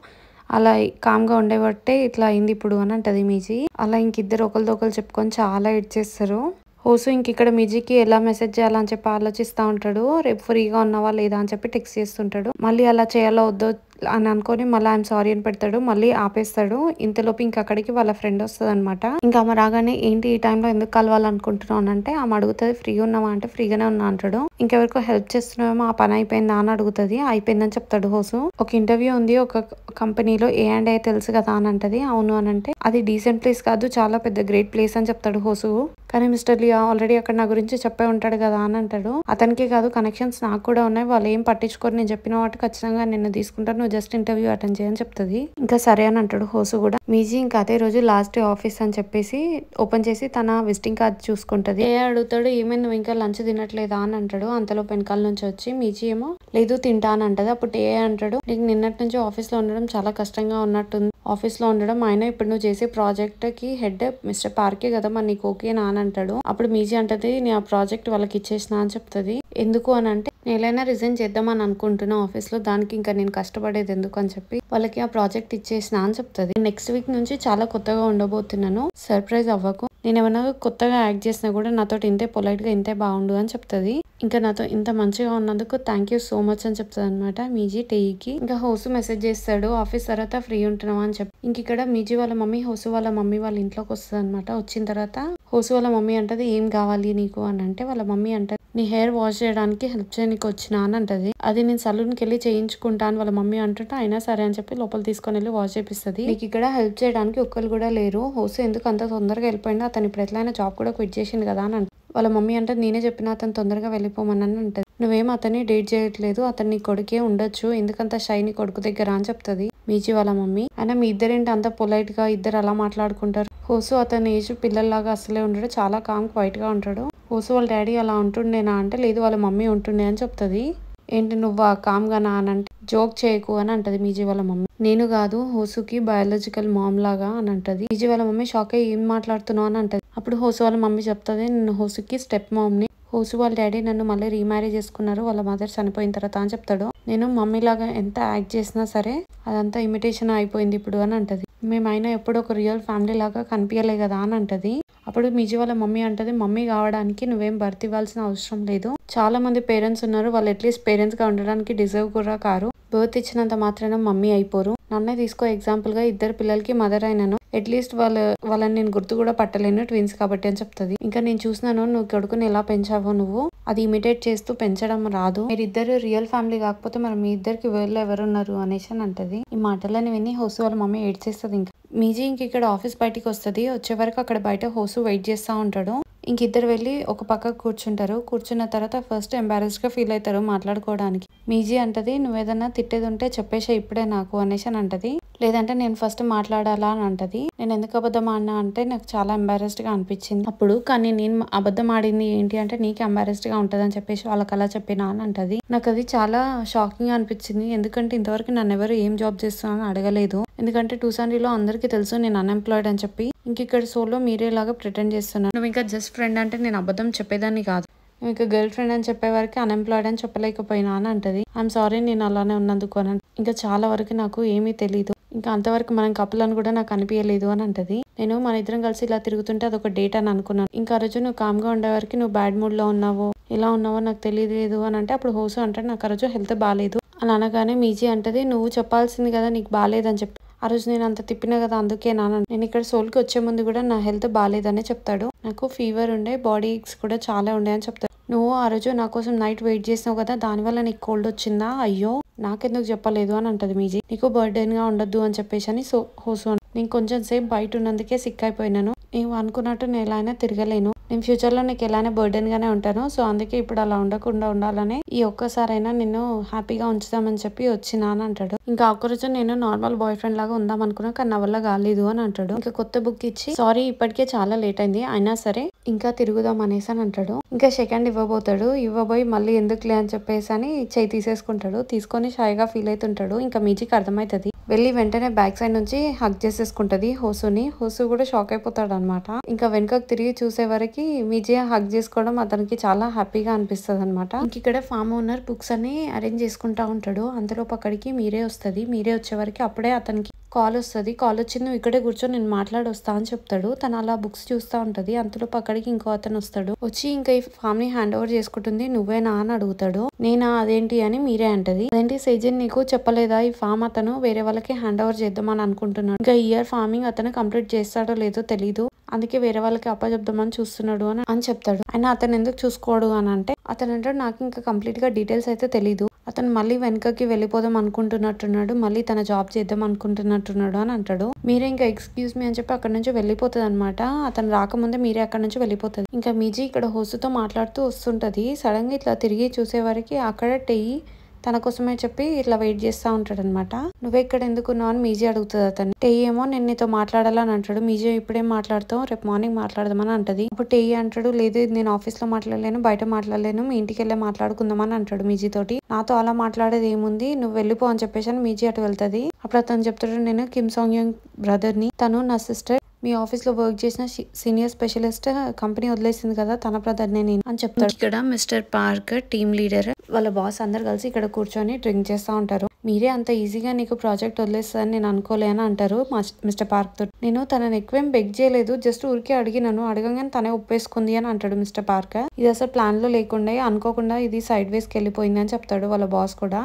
అలా కామ్గా ఉండేబట్టే ఇట్లా అయింది ఇప్పుడు అని అంటది మీజీ. అలా ఇంకిద్దరు ఒకరిదొకరు చెప్పుకొని చాలా ఏడ్చేస్తారు. హోసు ఇక్కడ మీజీకి ఎలా మెసేజ్ చేయాలని చెప్పి ఆలోచిస్తూ ఉంటాడు. రేపు ఫ్రీగా ఉన్నావా లేదా అని చెప్పి టెక్స్ట్ చేస్తుంటాడు. మళ్ళీ అలా చేయాలో వద్దో అని అనుకొని మళ్ళీ ఐఎమ్ సారీ అని పెడతాడు, మళ్ళీ ఆపేస్తాడు. ఇంతలోపు అక్కడికి వాళ్ళ ఫ్రెండ్ వస్తుంది అనమాట. ఇంకా ఆమె రాగానే ఏంటి ఈ టైంలో ఎందుకు కలవాలనుకుంటున్నావు అని అంటే ఆమె అడుగుతుంది ఫ్రీగా ఉన్నావా అంటే ఫ్రీగానే ఉన్నా అంటాడు. ఇంకెవరికో హెల్ప్ చేస్తున్నావేమో ఆ పని అయిపోయిందా అని అడుగుతుంది. అయిపోయిందని చెప్తాడు హోసు. ఒక ఇంటర్వ్యూ ఉంది ఒక కంపెనీలో A&A తెలుసు కదా అని అంటది. అవును అని అంటే అది డీసెంట్ ప్లేస్ కాదు, చాలా పెద్ద గ్రేట్ ప్లేస్ అని చెప్తాడు హోసు. కానీ మిస్టర్ లియా ఆల్రెడీ అక్కడ నా గురించి చెప్పే ఉంటాడు కదా అని అంటాడు. అతనికి కాదు కనెక్షన్స్ నాకు కూడా ఉన్నాయి, వాళ్ళు ఏం పట్టించుకోరు, నేను చెప్పిన వాటి ఖచ్చితంగా నిన్ను తీసుకుంటాను, నువ్వు జస్ట్ ఇంటర్వ్యూ అటెండ్ చేయని చెప్తుంది. ఇంకా సరే అని అంటాడు హోసు కూడా. మీజీ ఇంకా అదే రోజు లాస్ట్ డే ఆఫీస్ అని చెప్పేసి ఓపెన్ చేసి తన విజిటింగ్ కార్డ్ చూసుకుంటది. అడుగుతాడు ఏమైనా నువ్వు ఇంకా లంచ్ తినట్లేదా అని అంటాడు. అంతలో వెనకాల నుంచి వచ్చి మీజీ ఏమో లేదు తింటా అని అంటది. అప్పుడు అంటాడు నీకు నిన్నటి నుంచి ఆఫీస్ లో ఉండడం చాలా కష్టంగా ఉన్నట్టుంది, ఆఫీస్ లో ఉండడం, ఆయన ఇప్పుడు నువ్వు చేసే ప్రాజెక్ట్ కి హెడ్ మిస్టర్ పార్కే కదా, మరి నీకు ఓకేనా అని అంటాడు. అప్పుడు మీజీ అంటది నేను ఆ ప్రాజెక్ట్ వాళ్ళకి ఇచ్చేసిన అని చెప్తుంది. ఎందుకు అని అంటే నేనైనా రిజైన్ చేద్దామని అనుకుంటున్నా ఆఫీస్ లో, దానికి ఇంకా నేను కష్టపడేది ఎందుకు అని చెప్పి వాళ్ళకి ఆ ప్రాజెక్ట్ ఇచ్చేసిన అని చెప్తుంది. నెక్స్ట్ వీక్ నుంచి చాలా కొత్తగా ఉండబోతున్నాను, సర్ప్రైజ్ అవ్వకు, నేను ఏమైనా కొత్తగా యాక్ట్ చేసినా కూడా నాతో ఇంతే పొలైట్ గా ఇంతే బాగుండు అని చెప్తుంది. ఇంకా నాతో ఇంత మంచిగా ఉన్నందుకు థ్యాంక్ యూ సో మచ్ అని చెప్తుంది అనమాట మీజీ టేయికి. ఇంకా హోసు మెసేజ్ చేస్తాడు ఆఫీస్ తర్వాత ఫ్రీ ఉంటున్నావా అని చెప్పి. ఇక్కడ మీజీ వాళ్ళ మమ్మీ హోసు వాళ్ళ మమ్మీ వాళ్ళ ఇంట్లోకి వస్తుంది అనమాట. వచ్చిన తర్వాత హోసు వాళ్ళ మమ్మీ అంటది ఏం కావాలి నీకు అని అంటే వాళ్ళ మమ్మీ అంటది నీ హెయిర్ వాష్ చేయడానికి హెల్ప్ చేయడానికి వచ్చినా అని అంటది. అది నేను సలూన్ కి వెళ్ళి చేయించుకుంటా అని వాళ్ళ మమ్మీ అంటుంటే అయినా సరే అని చెప్పి లోపల తీసుకొని వెళ్ళి వాష్ చేపిస్తుంది. నీకు ఇక్కడ హెల్ప్ చేయడానికి ఒక్కరు కూడా లేరు, హోసు ఎందుకు అంత తొందరగా వెళ్ళిపోయిందో, అతను ఇప్పుడు ఎట్లయినా జాబ్ కూడా క్విట్ చేసింది కదా అని వాళ్ళ మమ్మీ అంటే నేనే చెప్పిన అతను తొందరగా వెళ్ళిపోమని అంటది. నువ్వేం అతన్ని డేట్ చేయట్లేదు, అతను నీ కొడుకే ఉండొచ్చు, ఎందుకంత షై నీ కొడుకు దగ్గర అని చెప్తుంది మీజీ వాళ్ళ మమ్మీ. అయినా మీ ఇద్దరేంటి అంత పొలైట్ గా ఇద్దరు అలా మాట్లాడుకుంటారు. హోసు అతని ఏజ్ పిల్లల్లాగా అసలే ఉంటాడు, చాలా కామ్ క్వైట్ గా ఉంటాడు. హోసు వాళ్ళ డాడీ అలా ఉంటుండేనా అంటే లేదు వాళ్ళ మమ్మీ ఉంటుండే అని చెప్తుంది. ఏంటి నువ్వు కామ్ గానా అని అంటే జోక్ చేయకు అని అంటది మీజీ వాళ్ళ మమ్మీ. నేను కాదు హోసుకి బయాలజికల్ మామ్ లాగా అని అంటది. మీజీ వాళ్ళ మమ్మీ షాక్ అయ్యి ఏం మాట్లాడుతున్నావు అని అంటది. అప్పుడు హోసు వాళ్ళ మమ్మీ చెప్తుంది నేను హోసుకి స్టెప్ మామ్ ని, హోసు వాళ్ళ డాడీ నన్ను మళ్ళీ రీమ్యారేజ్ చేసుకున్నారు వాళ్ళ మదర్ చనిపోయిన తర్వాత అని చెప్తాడు. నేను మమ్మీ లాగా ఎంత యాక్ట్ చేసినా సరే అదంతా ఇమిటేషన్ అయిపోయింది ఇప్పుడు అని అంటది. మేమైనా ఎప్పుడు ఒక రియల్ ఫ్యామిలీ లాగా కనిపించలే కదా అని అంటది. అప్పుడు మీజీ వాళ్ళ మమ్మీ అంటది మమ్మీ కావడానికి నువ్వేం బర్త్ ఇవ్వాల్సిన అవసరం లేదు, చాలా మంది పేరెంట్స్ ఉన్నారు, వాళ్ళు అట్లీస్ట్ పేరెంట్స్ గా ఉండడానికి డిజర్వ్ కూడా కారు, బర్త్ ఇచ్చినంత మాత్రాన మమ్మీ అయిపోరు, నన్నే తీసుకో ఎగ్జాంపుల్ గా ఇద్దరు పిల్లలకి మదర్ అయినాను, అట్లీస్ట్ వాళ్ళని నేను గుర్తు కూడా పట్టలేను ట్విన్స్ కాబట్టి అని చెప్తుంది. ఇంకా నేను చూసినాను నువ్వు కొడుకుని ఎలా పెంచావో, నువ్వు అది ఇమిటేట్ చేస్తూ పెంచడం రాదు, మీరిద్దరు రియల్ ఫ్యామిలీ కాకపోతే మరి మీ ఇద్దరికి వేర్లో ఎవరున్నారు అనేసి అని అంటది. ఈ మాటలని విని హోసు వాళ్ళ మమ్మీ ఏడ్చేస్తుంది. ఇంకా మీజీ ఇక్కడ ఆఫీస్ బయటికి వస్తుంది. వచ్చే వరకు అక్కడ బయట హోసు వెయిట్ చేస్తా ఉంటాడు. ఇద్దరు వెళ్ళి ఒక పక్క కూర్చుంటారు. కూర్చున్న తర్వాత ఫస్ట్ ఎంబారెస్డ్ గా ఫీల్ అవుతారు మాట్లాడుకోవడానికి. మీజీ అంటది నువ్వేదన్నా తిట్టేది ఉంటే చెప్పేసే ఇప్పుడే నాకు అనేసి అని అంటది. లేదంటే నేను ఫస్ట్ మాట్లాడాలా అని అంటది. నేను ఎందుకు అబద్ధం ఆడినా అంటే నాకు చాలా ఎంబారెస్డ్ గా అనిపించింది అప్పుడు, కానీ నేను అబద్ధం ఆడింది ఏంటి అంటే నీకు ఎంబారెస్డ్ గా ఉంటది అని చెప్పేసి వాళ్ళకి అలా చెప్పినా అని అంటది. నాకు అది చాలా షాకింగ్ అనిపించింది, ఎందుకంటే ఇంతవరకు నన్ను ఎవరు ఏం జాబ్ చేస్తున్నాను అడగలేదు, ఎందుకంటే టూసాండిలో అందరికీ తెలుసు నేను అన్ఎంప్లాయిడ్ అని చెప్పి, ఇక్కడ సోలో మీరేలాగా ప్రిటెండ్ చేస్తున్నాను, నువ్వు ఇంకా జస్ట్ ఫ్రెండ్ అంటే నేను అబద్ధం చెప్పేదాన్ని కాదు, ఇంకా గర్ల్ ఫ్రెండ్ అని చెప్పే వరకు అన్ఎంప్లాయిడ్ అని చెప్పలేకపోయినా అని అంటది. ఐఎమ్ సారీ నేను అలానే ఉన్నందుకు అని. ఇంకా చాలా వరకు నాకు ఏమీ తెలీదు, ఇంకా అంతవరకు మనం కపుల్ అని కూడా నాకు అనిపించలేదు అని అంటది. నేను మన ఇద్దరం కలిసి ఇలా తిరుగుతుంటే అదొక డేట్ అని అనుకున్నాను. ఇంకా ఆ రోజు నువ్వు కామ్ గా ఉండే వరకు నువ్వు బ్యాడ్ మూడ్ లో ఉన్నావో ఎలా ఉన్నావో నాకు తెలియలేదు అని అంటే అప్పుడు హోసు అంటాడు నాకు ఆ రోజు హెల్త్ బాగాలేదు అని అనగానే మీజీ అంటది నువ్వు చెప్పాల్సింది కదా నీకు బాగాలేదని చెప్పి. ఆ రోజు నేను అంత తిప్పినా కదా అందుకే నేను ఇక్కడ సోల్కి వచ్చే ముందు కూడా నా హెల్త్ బాగాలేదనే చెప్తాడు. నాకు ఫీవర్ ఉండే, బాడీ ఏక్స్ కూడా చాలా ఉండే అని చెప్తాడు. నువ్వు ఆ రోజు నా కోసం నైట్ వెయిట్ చేసినావు కదా దానివల్ల నీకు కోల్డ్ వచ్చిందా, అయ్యో నాకెందుకు చెప్పలేదు అని అంటది మీజీ. నీకు బర్త్డేన్ గా ఉండొద్దు అని చెప్పేసి అని హోసు నేను కొంచెం సేపు బయట ఉన్నందుకే సిక్ అయిపోయినాను, నువ్వు అనుకున్నట్టు నేను ఎలా అయినా తిరగలేను, నేను ఫ్యూచర్ లో నీకు ఎలానే బర్డెన్ గానే ఉంటాను, సో అందుకే ఇప్పుడు అలా ఉండకుండా ఉండాలని ఈ ఒక్కసారైనా నిన్ను హ్యాపీగా ఉంచుదామని చెప్పి వచ్చినా అని అంటాడు. ఇంకా ఒక్కరోజు నేను నార్మల్ బాయ్ ఫ్రెండ్ లాగా ఉందాం అనుకున్నా కానీ నా వల్ల కాలేదు అని అంటాడు. ఇంకా కొత్త బుక్ ఇచ్చి సారీ ఇప్పటికే చాలా లేట్ అయింది అయినా సరే ఇంకా తిరుగుదాం అనేసి అని అంటాడు. ఇంకా సెకండ్ ఇవ్వబోతాడు, ఇవ్వబోయి మళ్ళీ ఎందుకులే అని చెప్పేసి అని చేయి తీసేసుకుంటాడు. తీసుకొని షైగా ఫీల్ అవుతుంటాడు. ఇంకా మీజీకి అర్థమవుతుంది, వెళ్ళి వెంటనే బ్యాక్ సైడ్ నుంచి హక్ చేసేసుకుంటది హోసుని. హోసు కూడా షాక్ అయిపోతాడు అనమాట. ఇంకా వెనకకు తిరిగి చూసే వరకు మీజీ హక్ చేసుకోవడం అతనికి చాలా హ్యాపీగా అనిపిస్తుంది అనమాట. ఇక్కడ ఫామ్ ఓనర్ బుక్స్ అన్ని అరేంజ్ చేసుకుంటా ఉంటాడు. అంతలోపు అక్కడికి మీరే వస్తుంది. మీరే వచ్చే వరకు అప్పుడే అతనికి కాల్ వస్తుంది. కాల్ వచ్చి నువ్వు ఇక్కడే కూర్చొని నేను మాట్లాడి వస్తా అని చెప్తాడు. తను అలా బుక్స్ చూస్తూ ఉంటది. అంతలోపు అక్కడికి ఇంకో అతను వస్తాడు. వచ్చి ఇంకా ఈ ఫామ్ ని హ్యాండ్ ఓవర్ చేసుకుంటుంది. నువ్వేనా అని అడుగుతాడు. నేనా, అదేంటి అని మీరే అంటది. అదేంటి సేజన్ నీకు చెప్పలేదా ఈ ఫామ్ అతను వేరే వాళ్ళకి హ్యాండ్ ఓవర్ చేద్దామని అనుకుంటున్నాడు, ఇంకా ఇయర్ ఫార్మింగ్ అతను కంప్లీట్ చేస్తాడో లేదో తెలీదు, అందుకే వేరే వాళ్ళకి అప్పచెప్దామని చూస్తున్నాడు అని చెప్తాడు. అయినా అతను ఎందుకు చూసుకోడు అని అంటే అతను అంటాడు నాకు ఇంకా కంప్లీట్ గా డీటెయిల్స్ అయితే తెలీదు, అతను మళ్ళీ వెనకకి వెళ్ళిపోదాం అనుకుంటున్నట్టున్నాడు, మళ్ళీ తన జాబ్ చేద్దాం అనుకుంటున్నట్టున్నాడు అని అంటాడు. మీరే ఇంకా ఎక్స్క్యూజ్ మీ అని చెప్పి అక్కడ నుంచి వెళ్ళిపోతుంది అనమాట. అతను రాకముందే మీరే అక్కడ నుంచి వెళ్ళిపోతుంది. ఇంకా మీజీ ఇక్కడ హోసుతో మాట్లాడుతూ వస్తుంటది. సడన్ గా ఇట్లా తిరిగి చూసే వరకు అక్కడ టెయ్యి తన కోసమే చెప్పి ఇట్లా వెయిట్ చేస్తా ఉంటాడు అనమాట. నువ్వే ఇక్కడ ఎందుకున్నావు అని మీజీ అడుగుతుంది అతను. టెయ్యి ఏమో నేను నీతో మాట్లాడాలని అంటాడు. మీజీ ఇప్పుడేం మాట్లాడతావు, రేపు మార్నింగ్ మాట్లాడదామని అంటది. అప్పుడు టెయ్యి అంటాడు లేదు నేను ఆఫీస్ లో మాట్లాడలేను, బయట మాట్లాడలేను, మీ ఇంటికి వెళ్ళే మాట్లాడుకుందామని అంటాడు మీజీ తోటి. నాతో అలా మాట్లాడేది ఏముంది, నువ్వు వెళ్ళిపో అని చెప్పేసి అని మీజీ అటు వెళ్తది. అప్పుడు అతను చెప్తాడు నేను కిమ్ సాంగ్ యంగ్ బ్రదర్ ని, తను నా సిస్టర్, మీ ఆఫీస్ లో వర్క్ చేసిన సీనియర్ స్పెషలిస్ట్ కంపెనీ వదిలేసింది కదా తన బ్రదర్ నేను అని చెప్తాడు. ఇక్కడ మిస్టర్ పార్క్ టీమ్ లీడర్ వాళ్ళ బాస్ అందరు కలిసి ఇక్కడ కూర్చొని డ్రింక్ చేస్తా ఉంటారు. మీరే అంత ఈజీగా నీకు ప్రాజెక్ట్ వదిలేస్తుందని నేను అనుకోలే అని అంటారు మిస్టర్ పార్క్ తో. నేను తనని ఎక్కువేం బెగ్ చేయలేదు, జస్ట్ ఊరికే అడిగినాను, అడగగానే తనే ఒప్పేసుకుంది అని అంటాడు మిస్టర్ పార్క్. ఇది అసలు ప్లాన్ లో లేకుండా అనుకోకుండా ఇది సైడ్ వేస్ కి వెళ్ళిపోయింది అని చెప్తాడు వాళ్ళ బాస్ కూడా.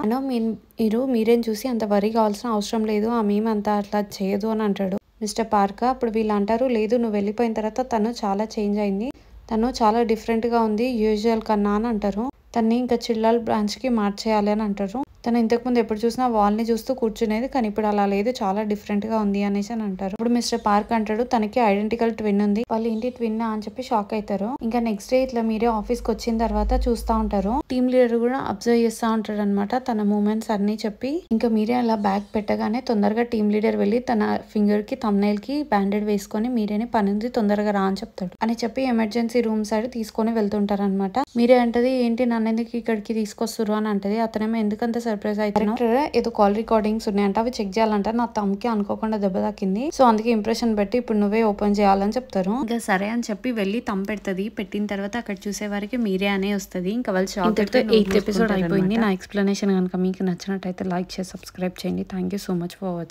మీరేం చూసి అంత వరి కావాల్సిన అవసరం లేదు, ఆమె అంత అట్లా చేయదు అని అంటాడు మిస్టర్ పార్క్. అప్పుడు వీళ్ళు అంటారు లేదు నువ్వు వెళ్ళిపోయిన తర్వాత తను చాలా చేంజ్ అయింది, తను చాలా డిఫరెంట్ గా ఉంది యూజువల్ కన్నా అని అంటారు. తన్ని ఇంకా చిల్లాల్ బ్రాంచ్ కి మార్చేయాలి అని అంటారు. తను ఇంతకుముందు ఎప్పుడు చూసినా వాల్ ని చూస్తూ కూర్చునేది కానీ ఇప్పుడు అలా లేదు, చాలా డిఫరెంట్ గా ఉంది అనేసి అని అంటారు. ఇప్పుడు మిస్టర్ పార్క్ అంటాడు తనకి ఐడెంటికల్ ట్విన్ ఉంది, వాళ్ళు ఏంటి ట్విన్ అని చెప్పి షాక్ అవుతారు. ఇంకా నెక్స్ట్ డే ఇట్లా మీరే ఆఫీస్ కి వచ్చిన తర్వాత చూస్తా ఉంటారు. టీమ్ లీడర్ కూడా అబ్జర్వ్ చేస్తా ఉంటాడు అనమాట తన మూమెంట్స్ అన్ని చెప్పి. ఇంకా మీరే అలా బ్యాగ్ పెట్టగానే తొందరగా టీమ్ లీడర్ వెళ్ళి తన ఫింగర్ కి థంబ్నైల్ కి బ్యాండెడ్ వేసుకొని మీరేని పనింది తొందరగా రా అని చెప్తాడు. అని చెప్పి ఎమర్జెన్సీ రూమ్ సైడ్ తీసుకొని వెళ్తుంటారు అనమాట. మీరే అంటది ఏంటి నన్ను ఎందుకు ఇక్కడికి తీసుకొస్తారు అని అంటది. అతనేమో ఎందుకంత సర్ప్రైజ్ అవుతున్నావు, ఏదో కాల్ రికార్డింగ్స్ ఉన్నాయంట అవి చెక్ చేయాలంట, నా తమ్కి అనుకోకుండా దెబ్బ తాకింది, సో అందుకే ఇంప్రెషన్ పెట్టి ఇప్పుడు నువ్వే ఓపెన్ చేయాలని చెప్తారు. ఇంకా సరే అని చెప్పి వెళ్ళి తమ్ పెడుతుంది. పెట్టిన తర్వాత అక్కడ చూసే వరకు మీరే అనే వస్తుంది. ఇంకా వాళ్ళు షాక్. 8th ఎపిసోడ్ అయిపోయింది. నా ఎక్స్ప్లెనేషన్ కనుక మీకు నచ్చినట్టయితే లైక్ చేసి సబ్స్క్రైబ్ చేయండి. Thank you so much for watching.